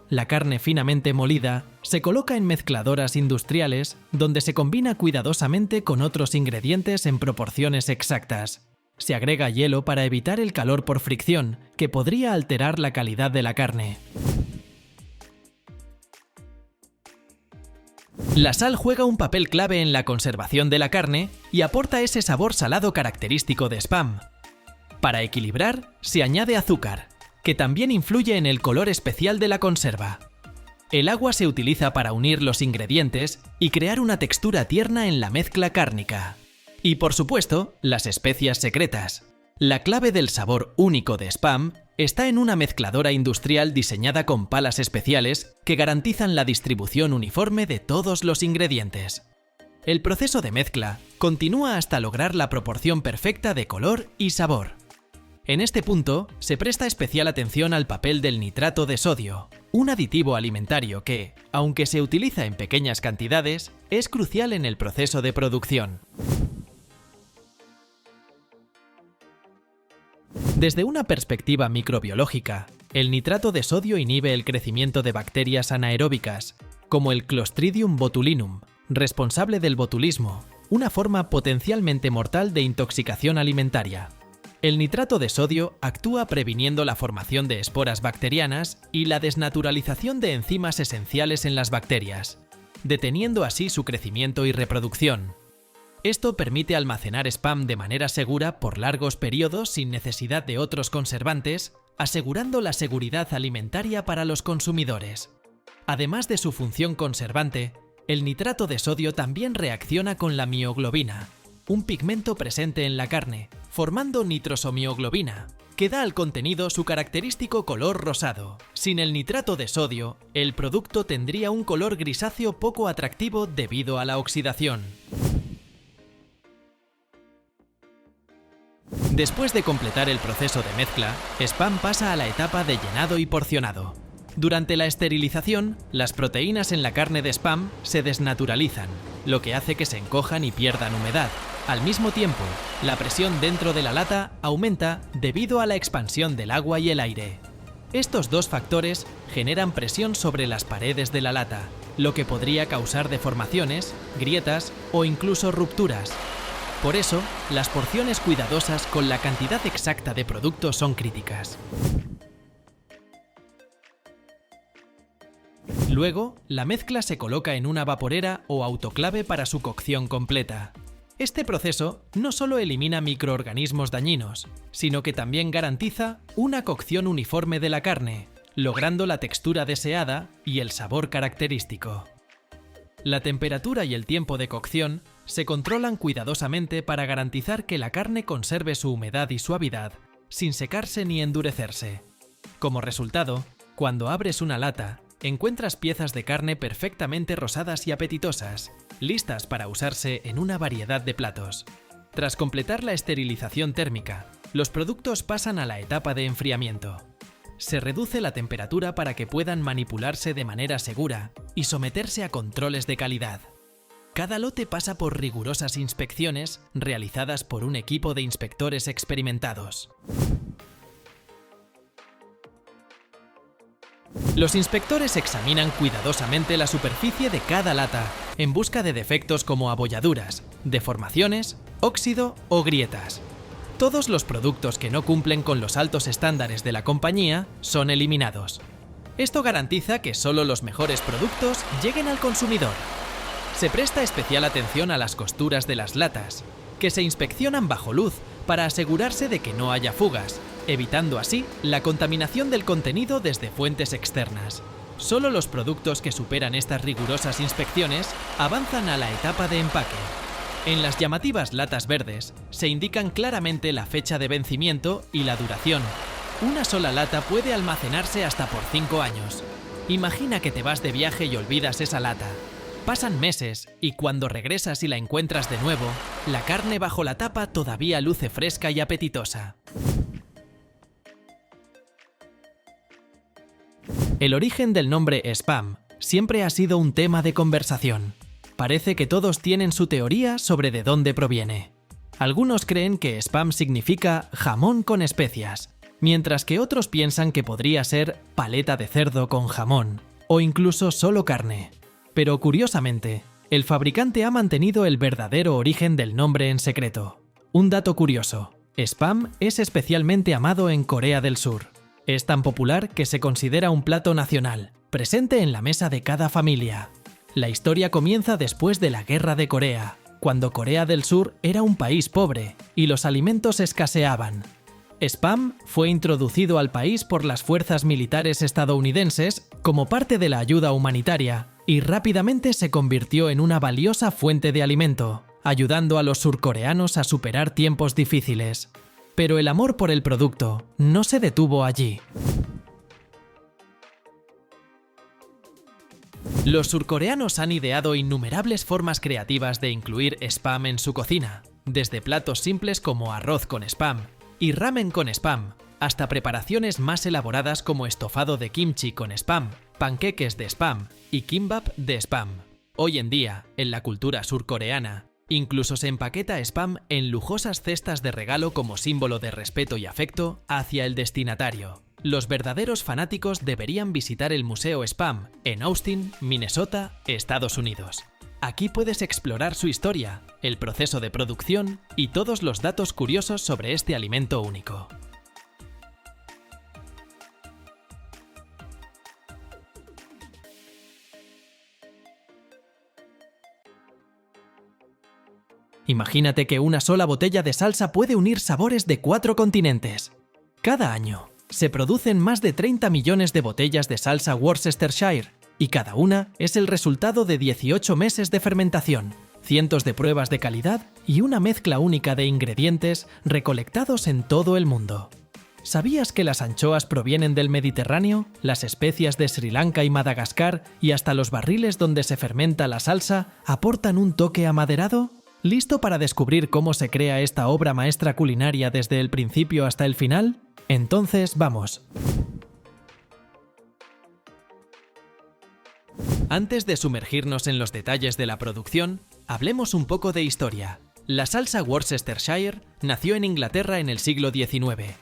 La carne finamente molida se coloca en mezcladoras industriales donde se combina cuidadosamente con otros ingredientes en proporciones exactas. Se agrega hielo para evitar el calor por fricción, que podría alterar la calidad de la carne. La sal juega un papel clave en la conservación de la carne y aporta ese sabor salado característico de Spam. Para equilibrar, se añade azúcar, que también influye en el color especial de la conserva. El agua se utiliza para unir los ingredientes y crear una textura tierna en la mezcla cárnica. Y por supuesto, las especias secretas. La clave del sabor único de Spam está en una mezcladora industrial diseñada con palas especiales que garantizan la distribución uniforme de todos los ingredientes. El proceso de mezcla continúa hasta lograr la proporción perfecta de color y sabor. En este punto, se presta especial atención al papel del nitrato de sodio, un aditivo alimentario que, aunque se utiliza en pequeñas cantidades, es crucial en el proceso de producción. Desde una perspectiva microbiológica, el nitrato de sodio inhibe el crecimiento de bacterias anaeróbicas, como el Clostridium botulinum, responsable del botulismo, una forma potencialmente mortal de intoxicación alimentaria. El nitrato de sodio actúa previniendo la formación de esporas bacterianas y la desnaturalización de enzimas esenciales en las bacterias, deteniendo así su crecimiento y reproducción. Esto permite almacenar Spam de manera segura por largos periodos sin necesidad de otros conservantes, asegurando la seguridad alimentaria para los consumidores. Además de su función conservante, el nitrato de sodio también reacciona con la mioglobina, un pigmento presente en la carne, formando nitrosomioglobina, que da al contenido su característico color rosado. Sin el nitrato de sodio, el producto tendría un color grisáceo poco atractivo debido a la oxidación. Después de completar el proceso de mezcla, Spam pasa a la etapa de llenado y porcionado. Durante la esterilización, las proteínas en la carne de Spam se desnaturalizan, lo que hace que se encojan y pierdan humedad. Al mismo tiempo, la presión dentro de la lata aumenta debido a la expansión del agua y el aire. Estos dos factores generan presión sobre las paredes de la lata, lo que podría causar deformaciones, grietas o incluso rupturas. Por eso, las porciones cuidadosas con la cantidad exacta de producto son críticas. Luego, la mezcla se coloca en una vaporera o autoclave para su cocción completa. Este proceso no solo elimina microorganismos dañinos, sino que también garantiza una cocción uniforme de la carne, logrando la textura deseada y el sabor característico. La temperatura y el tiempo de cocción se controlan cuidadosamente para garantizar que la carne conserve su humedad y suavidad, sin secarse ni endurecerse. Como resultado, cuando abres una lata, encuentras piezas de carne perfectamente rosadas y apetitosas, listas para usarse en una variedad de platos. Tras completar la esterilización térmica, los productos pasan a la etapa de enfriamiento. Se reduce la temperatura para que puedan manipularse de manera segura y someterse a controles de calidad. Cada lote pasa por rigurosas inspecciones realizadas por un equipo de inspectores experimentados. Los inspectores examinan cuidadosamente la superficie de cada lata en busca de defectos como abolladuras, deformaciones, óxido o grietas. Todos los productos que no cumplen con los altos estándares de la compañía son eliminados. Esto garantiza que solo los mejores productos lleguen al consumidor. Se presta especial atención a las costuras de las latas, que se inspeccionan bajo luz para asegurarse de que no haya fugas, evitando así la contaminación del contenido desde fuentes externas. Solo los productos que superan estas rigurosas inspecciones avanzan a la etapa de empaque. En las llamativas latas verdes se indican claramente la fecha de vencimiento y la duración. Una sola lata puede almacenarse hasta por 5 años. Imagina que te vas de viaje y olvidas esa lata. Pasan meses y cuando regresas y la encuentras de nuevo, la carne bajo la tapa todavía luce fresca y apetitosa. El origen del nombre Spam siempre ha sido un tema de conversación. Parece que todos tienen su teoría sobre de dónde proviene. Algunos creen que Spam significa jamón con especias, mientras que otros piensan que podría ser paleta de cerdo con jamón, o incluso solo carne. Pero curiosamente, el fabricante ha mantenido el verdadero origen del nombre en secreto. Un dato curioso: Spam es especialmente amado en Corea del Sur. Es tan popular que se considera un plato nacional, presente en la mesa de cada familia. La historia comienza después de la Guerra de Corea, cuando Corea del Sur era un país pobre y los alimentos escaseaban. Spam fue introducido al país por las fuerzas militares estadounidenses como parte de la ayuda humanitaria y rápidamente se convirtió en una valiosa fuente de alimento, ayudando a los surcoreanos a superar tiempos difíciles. Pero el amor por el producto no se detuvo allí. Los surcoreanos han ideado innumerables formas creativas de incluir spam en su cocina, desde platos simples como arroz con spam y ramen con spam, hasta preparaciones más elaboradas como estofado de kimchi con spam, panqueques de spam y kimbap de spam. Hoy en día, en la cultura surcoreana, incluso se empaqueta spam en lujosas cestas de regalo como símbolo de respeto y afecto hacia el destinatario. Los verdaderos fanáticos deberían visitar el Museo Spam en Austin, Minnesota, Estados Unidos. Aquí puedes explorar su historia, el proceso de producción y todos los datos curiosos sobre este alimento único. Imagínate que una sola botella de salsa puede unir sabores de 4 continentes. Cada año se producen más de 30 millones de botellas de salsa Worcestershire, y cada una es el resultado de 18 meses de fermentación, cientos de pruebas de calidad y una mezcla única de ingredientes recolectados en todo el mundo. ¿Sabías que las anchoas provienen del Mediterráneo, las especias de Sri Lanka y Madagascar y hasta los barriles donde se fermenta la salsa aportan un toque amaderado? ¿Listo para descubrir cómo se crea esta obra maestra culinaria desde el principio hasta el final? Entonces, vamos. Antes de sumergirnos en los detalles de la producción, hablemos un poco de historia. La salsa Worcestershire nació en Inglaterra en el siglo XIX.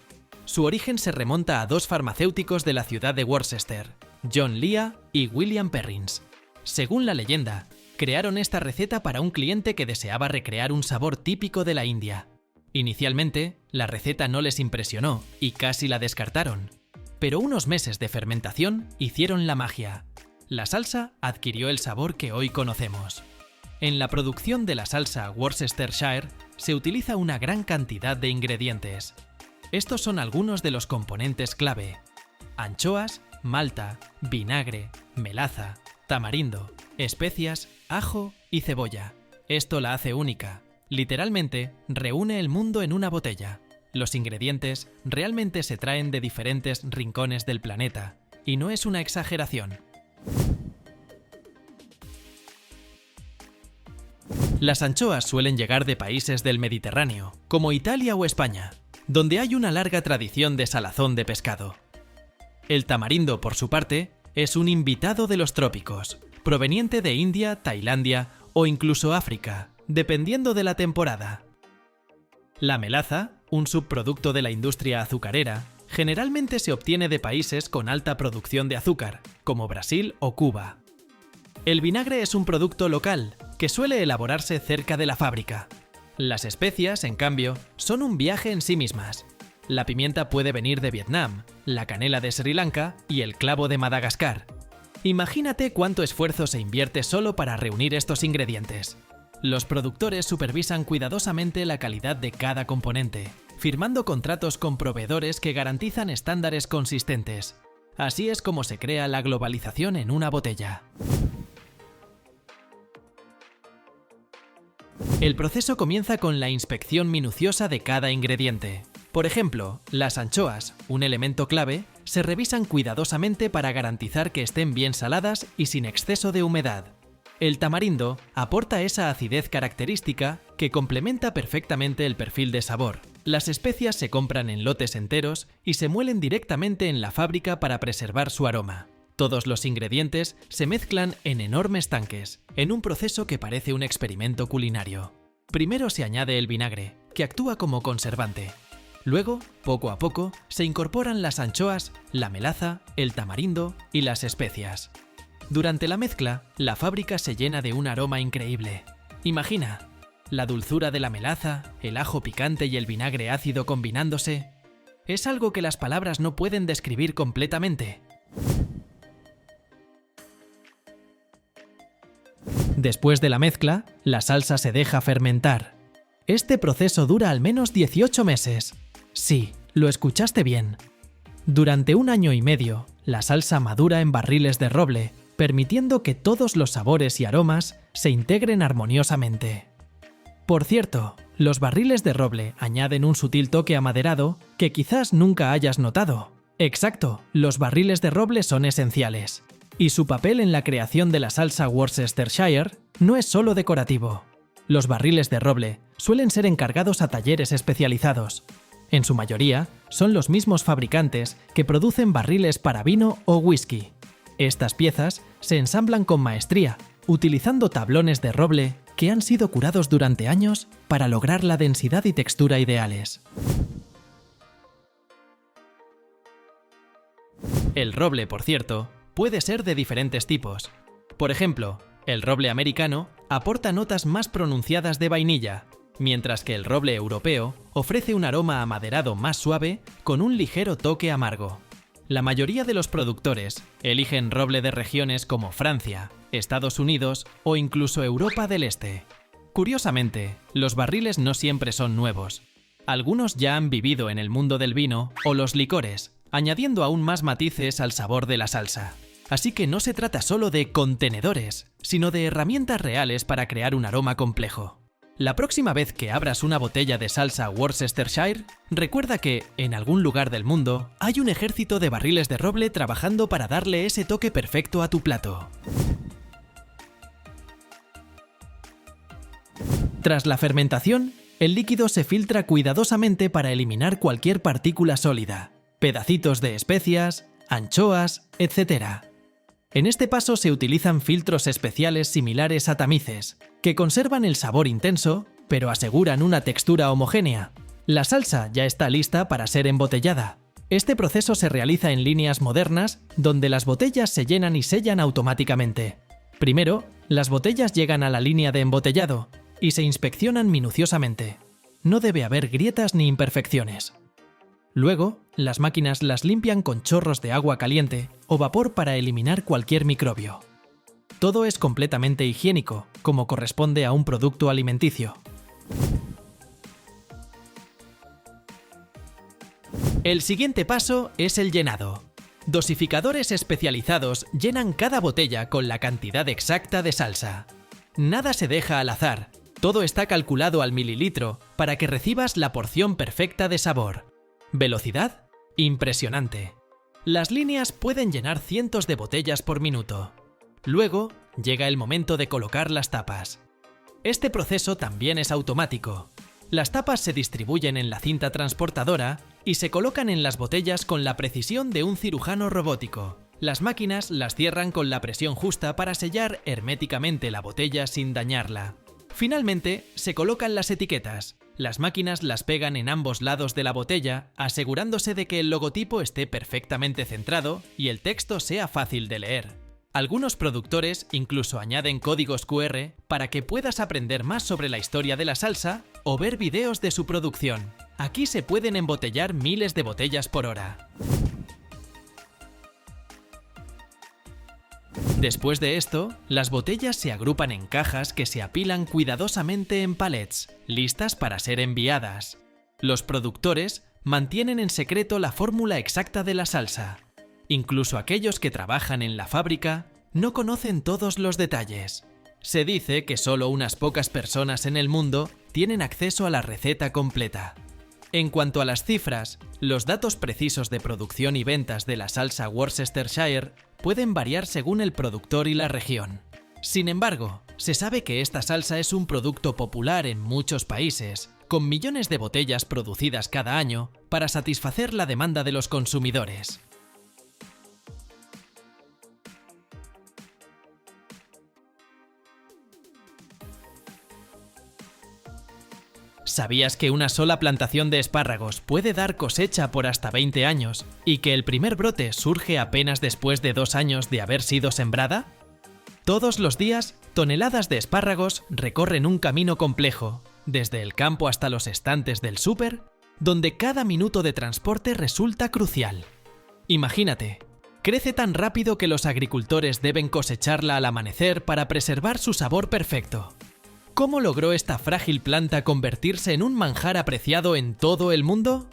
Su origen se remonta a dos farmacéuticos de la ciudad de Worcester, John Lea y William Perrins. Según la leyenda, crearon esta receta para un cliente que deseaba recrear un sabor típico de la India. Inicialmente, la receta no les impresionó y casi la descartaron. Pero unos meses de fermentación hicieron la magia. La salsa adquirió el sabor que hoy conocemos. En la producción de la salsa Worcestershire se utiliza una gran cantidad de ingredientes. Estos son algunos de los componentes clave: anchoas, malta, vinagre, melaza, tamarindo, especias, ajo y cebolla. Esto la hace única. Literalmente, reúne el mundo en una botella. Los ingredientes realmente se traen de diferentes rincones del planeta, y no es una exageración. Las anchoas suelen llegar de países del Mediterráneo, como Italia o España, donde hay una larga tradición de salazón de pescado. El tamarindo, por su parte, es un invitado de los trópicos, proveniente de India, Tailandia o incluso África, dependiendo de la temporada. La melaza, un subproducto de la industria azucarera, generalmente se obtiene de países con alta producción de azúcar, como Brasil o Cuba. El vinagre es un producto local, que suele elaborarse cerca de la fábrica. Las especias, en cambio, son un viaje en sí mismas. La pimienta puede venir de Vietnam, la canela de Sri Lanka y el clavo de Madagascar. Imagínate cuánto esfuerzo se invierte solo para reunir estos ingredientes. Los productores supervisan cuidadosamente la calidad de cada componente, firmando contratos con proveedores que garantizan estándares consistentes. Así es como se crea la globalización en una botella. El proceso comienza con la inspección minuciosa de cada ingrediente. Por ejemplo, las anchoas, un elemento clave, se revisan cuidadosamente para garantizar que estén bien saladas y sin exceso de humedad. El tamarindo aporta esa acidez característica que complementa perfectamente el perfil de sabor. Las especias se compran en lotes enteros y se muelen directamente en la fábrica para preservar su aroma. Todos los ingredientes se mezclan en enormes tanques, en un proceso que parece un experimento culinario. Primero se añade el vinagre, que actúa como conservante. Luego, poco a poco, se incorporan las anchoas, la melaza, el tamarindo y las especias. Durante la mezcla, la fábrica se llena de un aroma increíble. Imagina, la dulzura de la melaza, el ajo picante y el vinagre ácido combinándose. Es algo que las palabras no pueden describir completamente. Después de la mezcla, la salsa se deja fermentar. Este proceso dura al menos 18 meses. Sí, lo escuchaste bien. Durante 1 año y medio, la salsa madura en barriles de roble, permitiendo que todos los sabores y aromas se integren armoniosamente. Por cierto, los barriles de roble añaden un sutil toque amaderado que quizás nunca hayas notado. Exacto, los barriles de roble son esenciales. Y su papel en la creación de la salsa Worcestershire no es solo decorativo. Los barriles de roble suelen ser encargados a talleres especializados. En su mayoría, son los mismos fabricantes que producen barriles para vino o whisky. Estas piezas se ensamblan con maestría, utilizando tablones de roble que han sido curados durante años para lograr la densidad y textura ideales. El roble, por cierto, puede ser de diferentes tipos. Por ejemplo, el roble americano aporta notas más pronunciadas de vainilla, mientras que el roble europeo ofrece un aroma amaderado más suave con un ligero toque amargo. La mayoría de los productores eligen roble de regiones como Francia, Estados Unidos o incluso Europa del Este. Curiosamente, los barriles no siempre son nuevos. Algunos ya han vivido en el mundo del vino o los licores, añadiendo aún más matices al sabor de la salsa. Así que no se trata solo de contenedores, sino de herramientas reales para crear un aroma complejo. La próxima vez que abras una botella de salsa Worcestershire, recuerda que, en algún lugar del mundo, hay un ejército de barriles de roble trabajando para darle ese toque perfecto a tu plato. Tras la fermentación, el líquido se filtra cuidadosamente para eliminar cualquier partícula sólida, pedacitos de especias, anchoas, etc. En este paso se utilizan filtros especiales similares a tamices, que conservan el sabor intenso, pero aseguran una textura homogénea. La salsa ya está lista para ser embotellada. Este proceso se realiza en líneas modernas, donde las botellas se llenan y sellan automáticamente. Primero, las botellas llegan a la línea de embotellado y se inspeccionan minuciosamente. No debe haber grietas ni imperfecciones. Luego, las máquinas las limpian con chorros de agua caliente o vapor para eliminar cualquier microbio. Todo es completamente higiénico, como corresponde a un producto alimenticio. El siguiente paso es el llenado. Dosificadores especializados llenan cada botella con la cantidad exacta de salsa. Nada se deja al azar, todo está calculado al mililitro para que recibas la porción perfecta de sabor. ¿Velocidad? Impresionante. Las líneas pueden llenar cientos de botellas por minuto. Luego, llega el momento de colocar las tapas. Este proceso también es automático. Las tapas se distribuyen en la cinta transportadora y se colocan en las botellas con la precisión de un cirujano robótico. Las máquinas las cierran con la presión justa para sellar herméticamente la botella sin dañarla. Finalmente, se colocan las etiquetas. Las máquinas las pegan en ambos lados de la botella, asegurándose de que el logotipo esté perfectamente centrado y el texto sea fácil de leer. Algunos productores incluso añaden códigos QR para que puedas aprender más sobre la historia de la salsa o ver vídeos de su producción. Aquí se pueden embotellar miles de botellas por hora. Después de esto, las botellas se agrupan en cajas que se apilan cuidadosamente en palets, listas para ser enviadas. Los productores mantienen en secreto la fórmula exacta de la salsa. Incluso aquellos que trabajan en la fábrica no conocen todos los detalles. Se dice que solo unas pocas personas en el mundo tienen acceso a la receta completa. En cuanto a las cifras, los datos precisos de producción y ventas de la salsa Worcestershire pueden variar según el productor y la región. Sin embargo, se sabe que esta salsa es un producto popular en muchos países, con millones de botellas producidas cada año para satisfacer la demanda de los consumidores. ¿Sabías que una sola plantación de espárragos puede dar cosecha por hasta 20 años y que el primer brote surge apenas después de 2 años de haber sido sembrada? Todos los días, toneladas de espárragos recorren un camino complejo, desde el campo hasta los estantes del súper, donde cada minuto de transporte resulta crucial. Imagínate, Crece tan rápido que los agricultores deben cosecharla al amanecer para preservar su sabor perfecto. ¿Cómo logró esta frágil planta convertirse en un manjar apreciado en todo el mundo?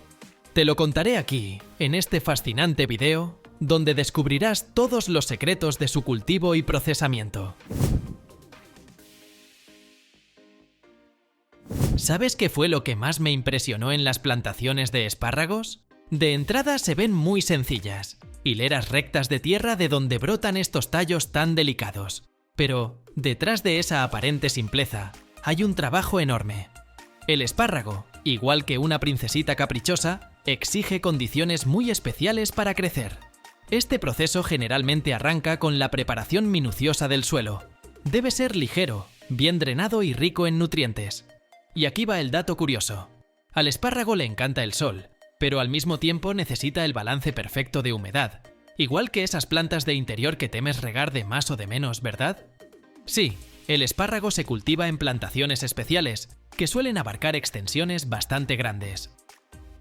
Te lo contaré aquí, en este fascinante video, donde descubrirás todos los secretos de su cultivo y procesamiento. ¿Sabes qué fue lo que más me impresionó en las plantaciones de espárragos? De entrada se ven muy sencillas, hileras rectas de tierra de donde brotan estos tallos tan delicados. Pero, detrás de esa aparente simpleza, hay un trabajo enorme. El espárrago, igual que una princesita caprichosa, exige condiciones muy especiales para crecer. Este proceso generalmente arranca con la preparación minuciosa del suelo. Debe ser ligero, bien drenado y rico en nutrientes. Y aquí va el dato curioso. Al espárrago le encanta el sol, pero al mismo tiempo necesita el balance perfecto de humedad. Igual que esas plantas de interior que temes regar de más o de menos, ¿verdad? Sí, el espárrago se cultiva en plantaciones especiales, que suelen abarcar extensiones bastante grandes.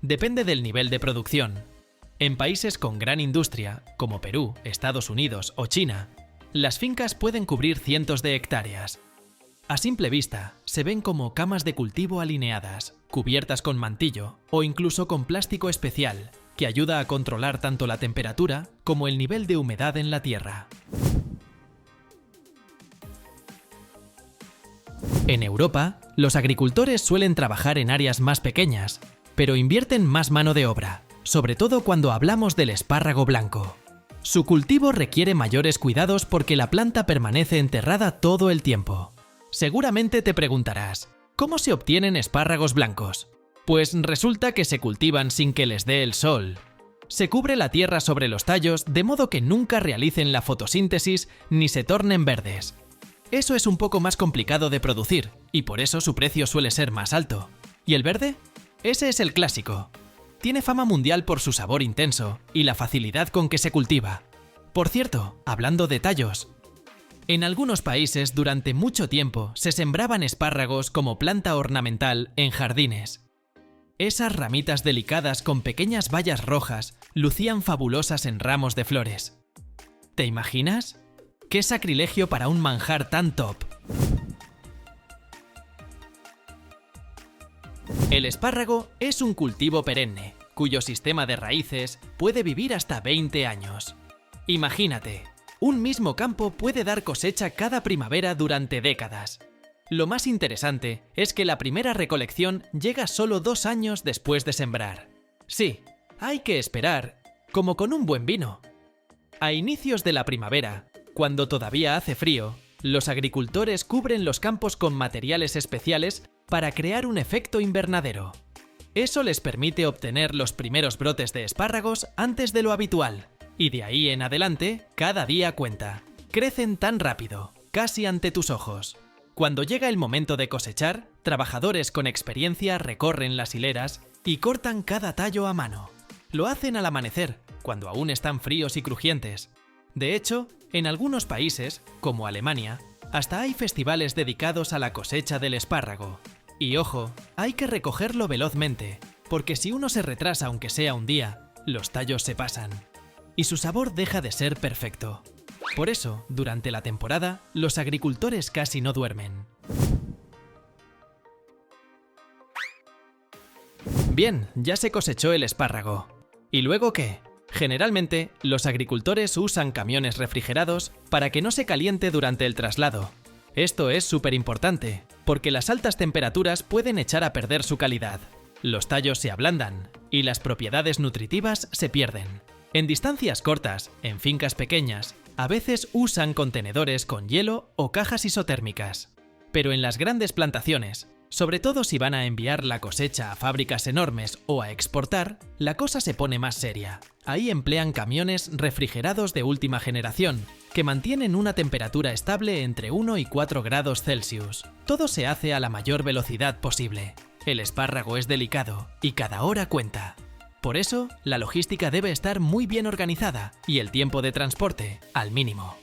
Depende del nivel de producción. En países con gran industria, como Perú, Estados Unidos o China, las fincas pueden cubrir cientos de hectáreas. A simple vista, se ven como camas de cultivo alineadas, cubiertas con mantillo o incluso con plástico especial, que ayuda a controlar tanto la temperatura como el nivel de humedad en la tierra. En Europa, los agricultores suelen trabajar en áreas más pequeñas, pero invierten más mano de obra, sobre todo cuando hablamos del espárrago blanco. Su cultivo requiere mayores cuidados porque la planta permanece enterrada todo el tiempo. Seguramente te preguntarás, ¿cómo se obtienen espárragos blancos? Pues resulta que se cultivan sin que les dé el sol. Se cubre la tierra sobre los tallos de modo que nunca realicen la fotosíntesis ni se tornen verdes. Eso es un poco más complicado de producir y por eso su precio suele ser más alto. ¿Y el verde? Ese es el clásico. Tiene fama mundial por su sabor intenso y la facilidad con que se cultiva. Por cierto, hablando de tallos, en algunos países durante mucho tiempo se sembraban espárragos como planta ornamental en jardines. Esas ramitas delicadas con pequeñas bayas rojas lucían fabulosas en ramos de flores. ¿Te imaginas? ¡Qué sacrilegio para un manjar tan top! El espárrago es un cultivo perenne, cuyo sistema de raíces puede vivir hasta 20 años. Imagínate, un mismo campo puede dar cosecha cada primavera durante décadas. Lo más interesante es que la primera recolección llega solo 2 años después de sembrar. Sí, hay que esperar, como con un buen vino. A inicios de la primavera, cuando todavía hace frío, los agricultores cubren los campos con materiales especiales para crear un efecto invernadero. Eso les permite obtener los primeros brotes de espárragos antes de lo habitual. Y de ahí en adelante, cada día cuenta. Crecen tan rápido, casi ante tus ojos. Cuando llega el momento de cosechar, trabajadores con experiencia recorren las hileras y cortan cada tallo a mano. Lo hacen al amanecer, cuando aún están fríos y crujientes. De hecho, en algunos países, como Alemania, hasta hay festivales dedicados a la cosecha del espárrago. Y ojo, hay que recogerlo velozmente, porque si uno se retrasa aunque sea un día, los tallos se pasan. Y su sabor deja de ser perfecto. Por eso, durante la temporada, los agricultores casi no duermen. Bien, ya se cosechó el espárrago. ¿Y luego qué? Generalmente, los agricultores usan camiones refrigerados para que no se caliente durante el traslado. Esto es súper importante, porque las altas temperaturas pueden echar a perder su calidad. Los tallos se ablandan y las propiedades nutritivas se pierden. En distancias cortas, en fincas pequeñas, a veces usan contenedores con hielo o cajas isotérmicas. Pero en las grandes plantaciones, sobre todo si van a enviar la cosecha a fábricas enormes o a exportar, la cosa se pone más seria. Ahí emplean camiones refrigerados de última generación, que mantienen una temperatura estable entre 1 y 4 grados Celsius. Todo se hace a la mayor velocidad posible. El espárrago es delicado y cada hora cuenta. Por eso, la logística debe estar muy bien organizada y el tiempo de transporte al mínimo.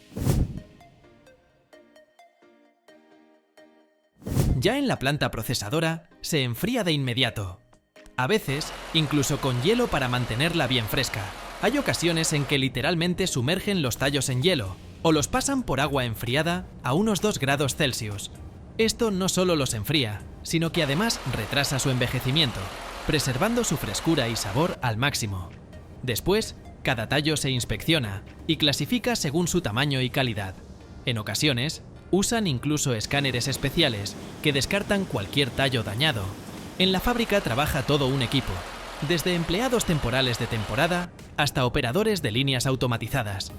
Ya en la planta procesadora, se enfría de inmediato. A veces, incluso con hielo para mantenerla bien fresca. Hay ocasiones en que literalmente sumergen los tallos en hielo o los pasan por agua enfriada a unos 2 grados Celsius. Esto no solo los enfría, sino que además retrasa su envejecimiento, preservando su frescura y sabor al máximo. Después, cada tallo se inspecciona y clasifica según su tamaño y calidad. En ocasiones, usan incluso escáneres especiales que descartan cualquier tallo dañado. En la fábrica trabaja todo un equipo, desde empleados temporales de temporada hasta operadores de líneas automatizadas.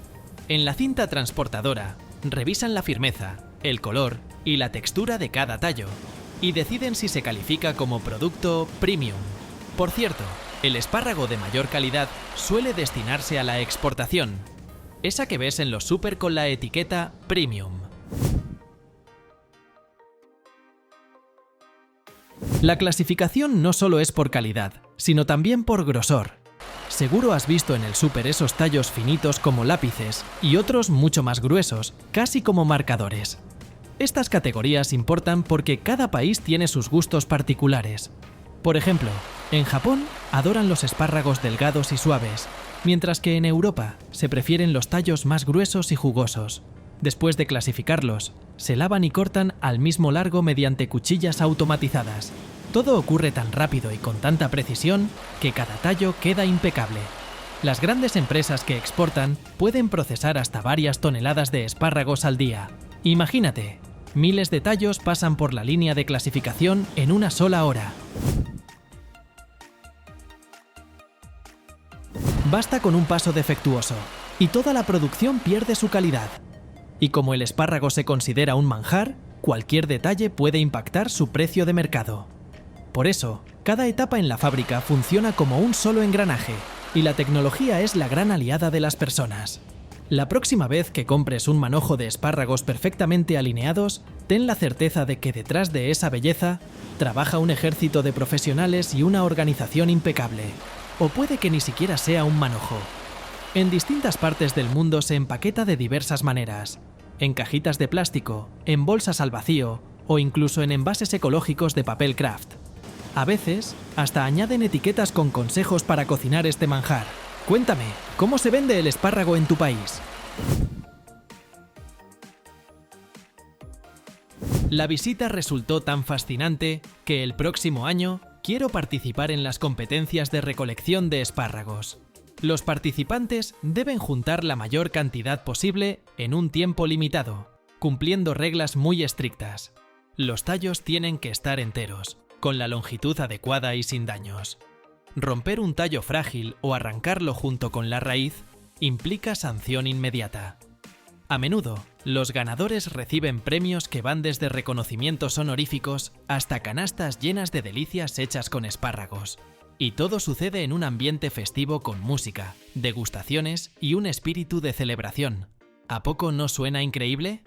En la cinta transportadora, revisan la firmeza, el color y la textura de cada tallo y deciden si se califica como producto premium. Por cierto, el espárrago de mayor calidad suele destinarse a la exportación, esa que ves en los súper con la etiqueta premium. La clasificación no solo es por calidad, sino también por grosor. Seguro has visto en el súper esos tallos finitos como lápices y otros mucho más gruesos, casi como marcadores. Estas categorías importan porque cada país tiene sus gustos particulares. Por ejemplo, en Japón adoran los espárragos delgados y suaves, mientras que en Europa se prefieren los tallos más gruesos y jugosos. Después de clasificarlos, se lavan y cortan al mismo largo mediante cuchillas automatizadas. Todo ocurre tan rápido y con tanta precisión que cada tallo queda impecable. Las grandes empresas que exportan pueden procesar hasta varias toneladas de espárragos al día. Imagínate, miles de tallos pasan por la línea de clasificación en una sola hora. Basta con un paso defectuoso y toda la producción pierde su calidad. Y como el espárrago se considera un manjar, cualquier detalle puede impactar su precio de mercado. Por eso, cada etapa en la fábrica funciona como un solo engranaje, y la tecnología es la gran aliada de las personas. La próxima vez que compres un manojo de espárragos perfectamente alineados, ten la certeza de que detrás de esa belleza trabaja un ejército de profesionales y una organización impecable. O puede que ni siquiera sea un manojo. En distintas partes del mundo se empaqueta de diversas maneras, en cajitas de plástico, en bolsas al vacío o incluso en envases ecológicos de papel craft. A veces, hasta añaden etiquetas con consejos para cocinar este manjar. Cuéntame, ¿cómo se vende el espárrago en tu país? La visita resultó tan fascinante que el próximo año quiero participar en las competencias de recolección de espárragos. Los participantes deben juntar la mayor cantidad posible en un tiempo limitado, cumpliendo reglas muy estrictas. Los tallos tienen que estar enteros, con la longitud adecuada y sin daños. Romper un tallo frágil o arrancarlo junto con la raíz implica sanción inmediata. A menudo, los ganadores reciben premios que van desde reconocimientos honoríficos hasta canastas llenas de delicias hechas con espárragos. Y todo sucede en un ambiente festivo con música, degustaciones y un espíritu de celebración. ¿A poco no suena increíble?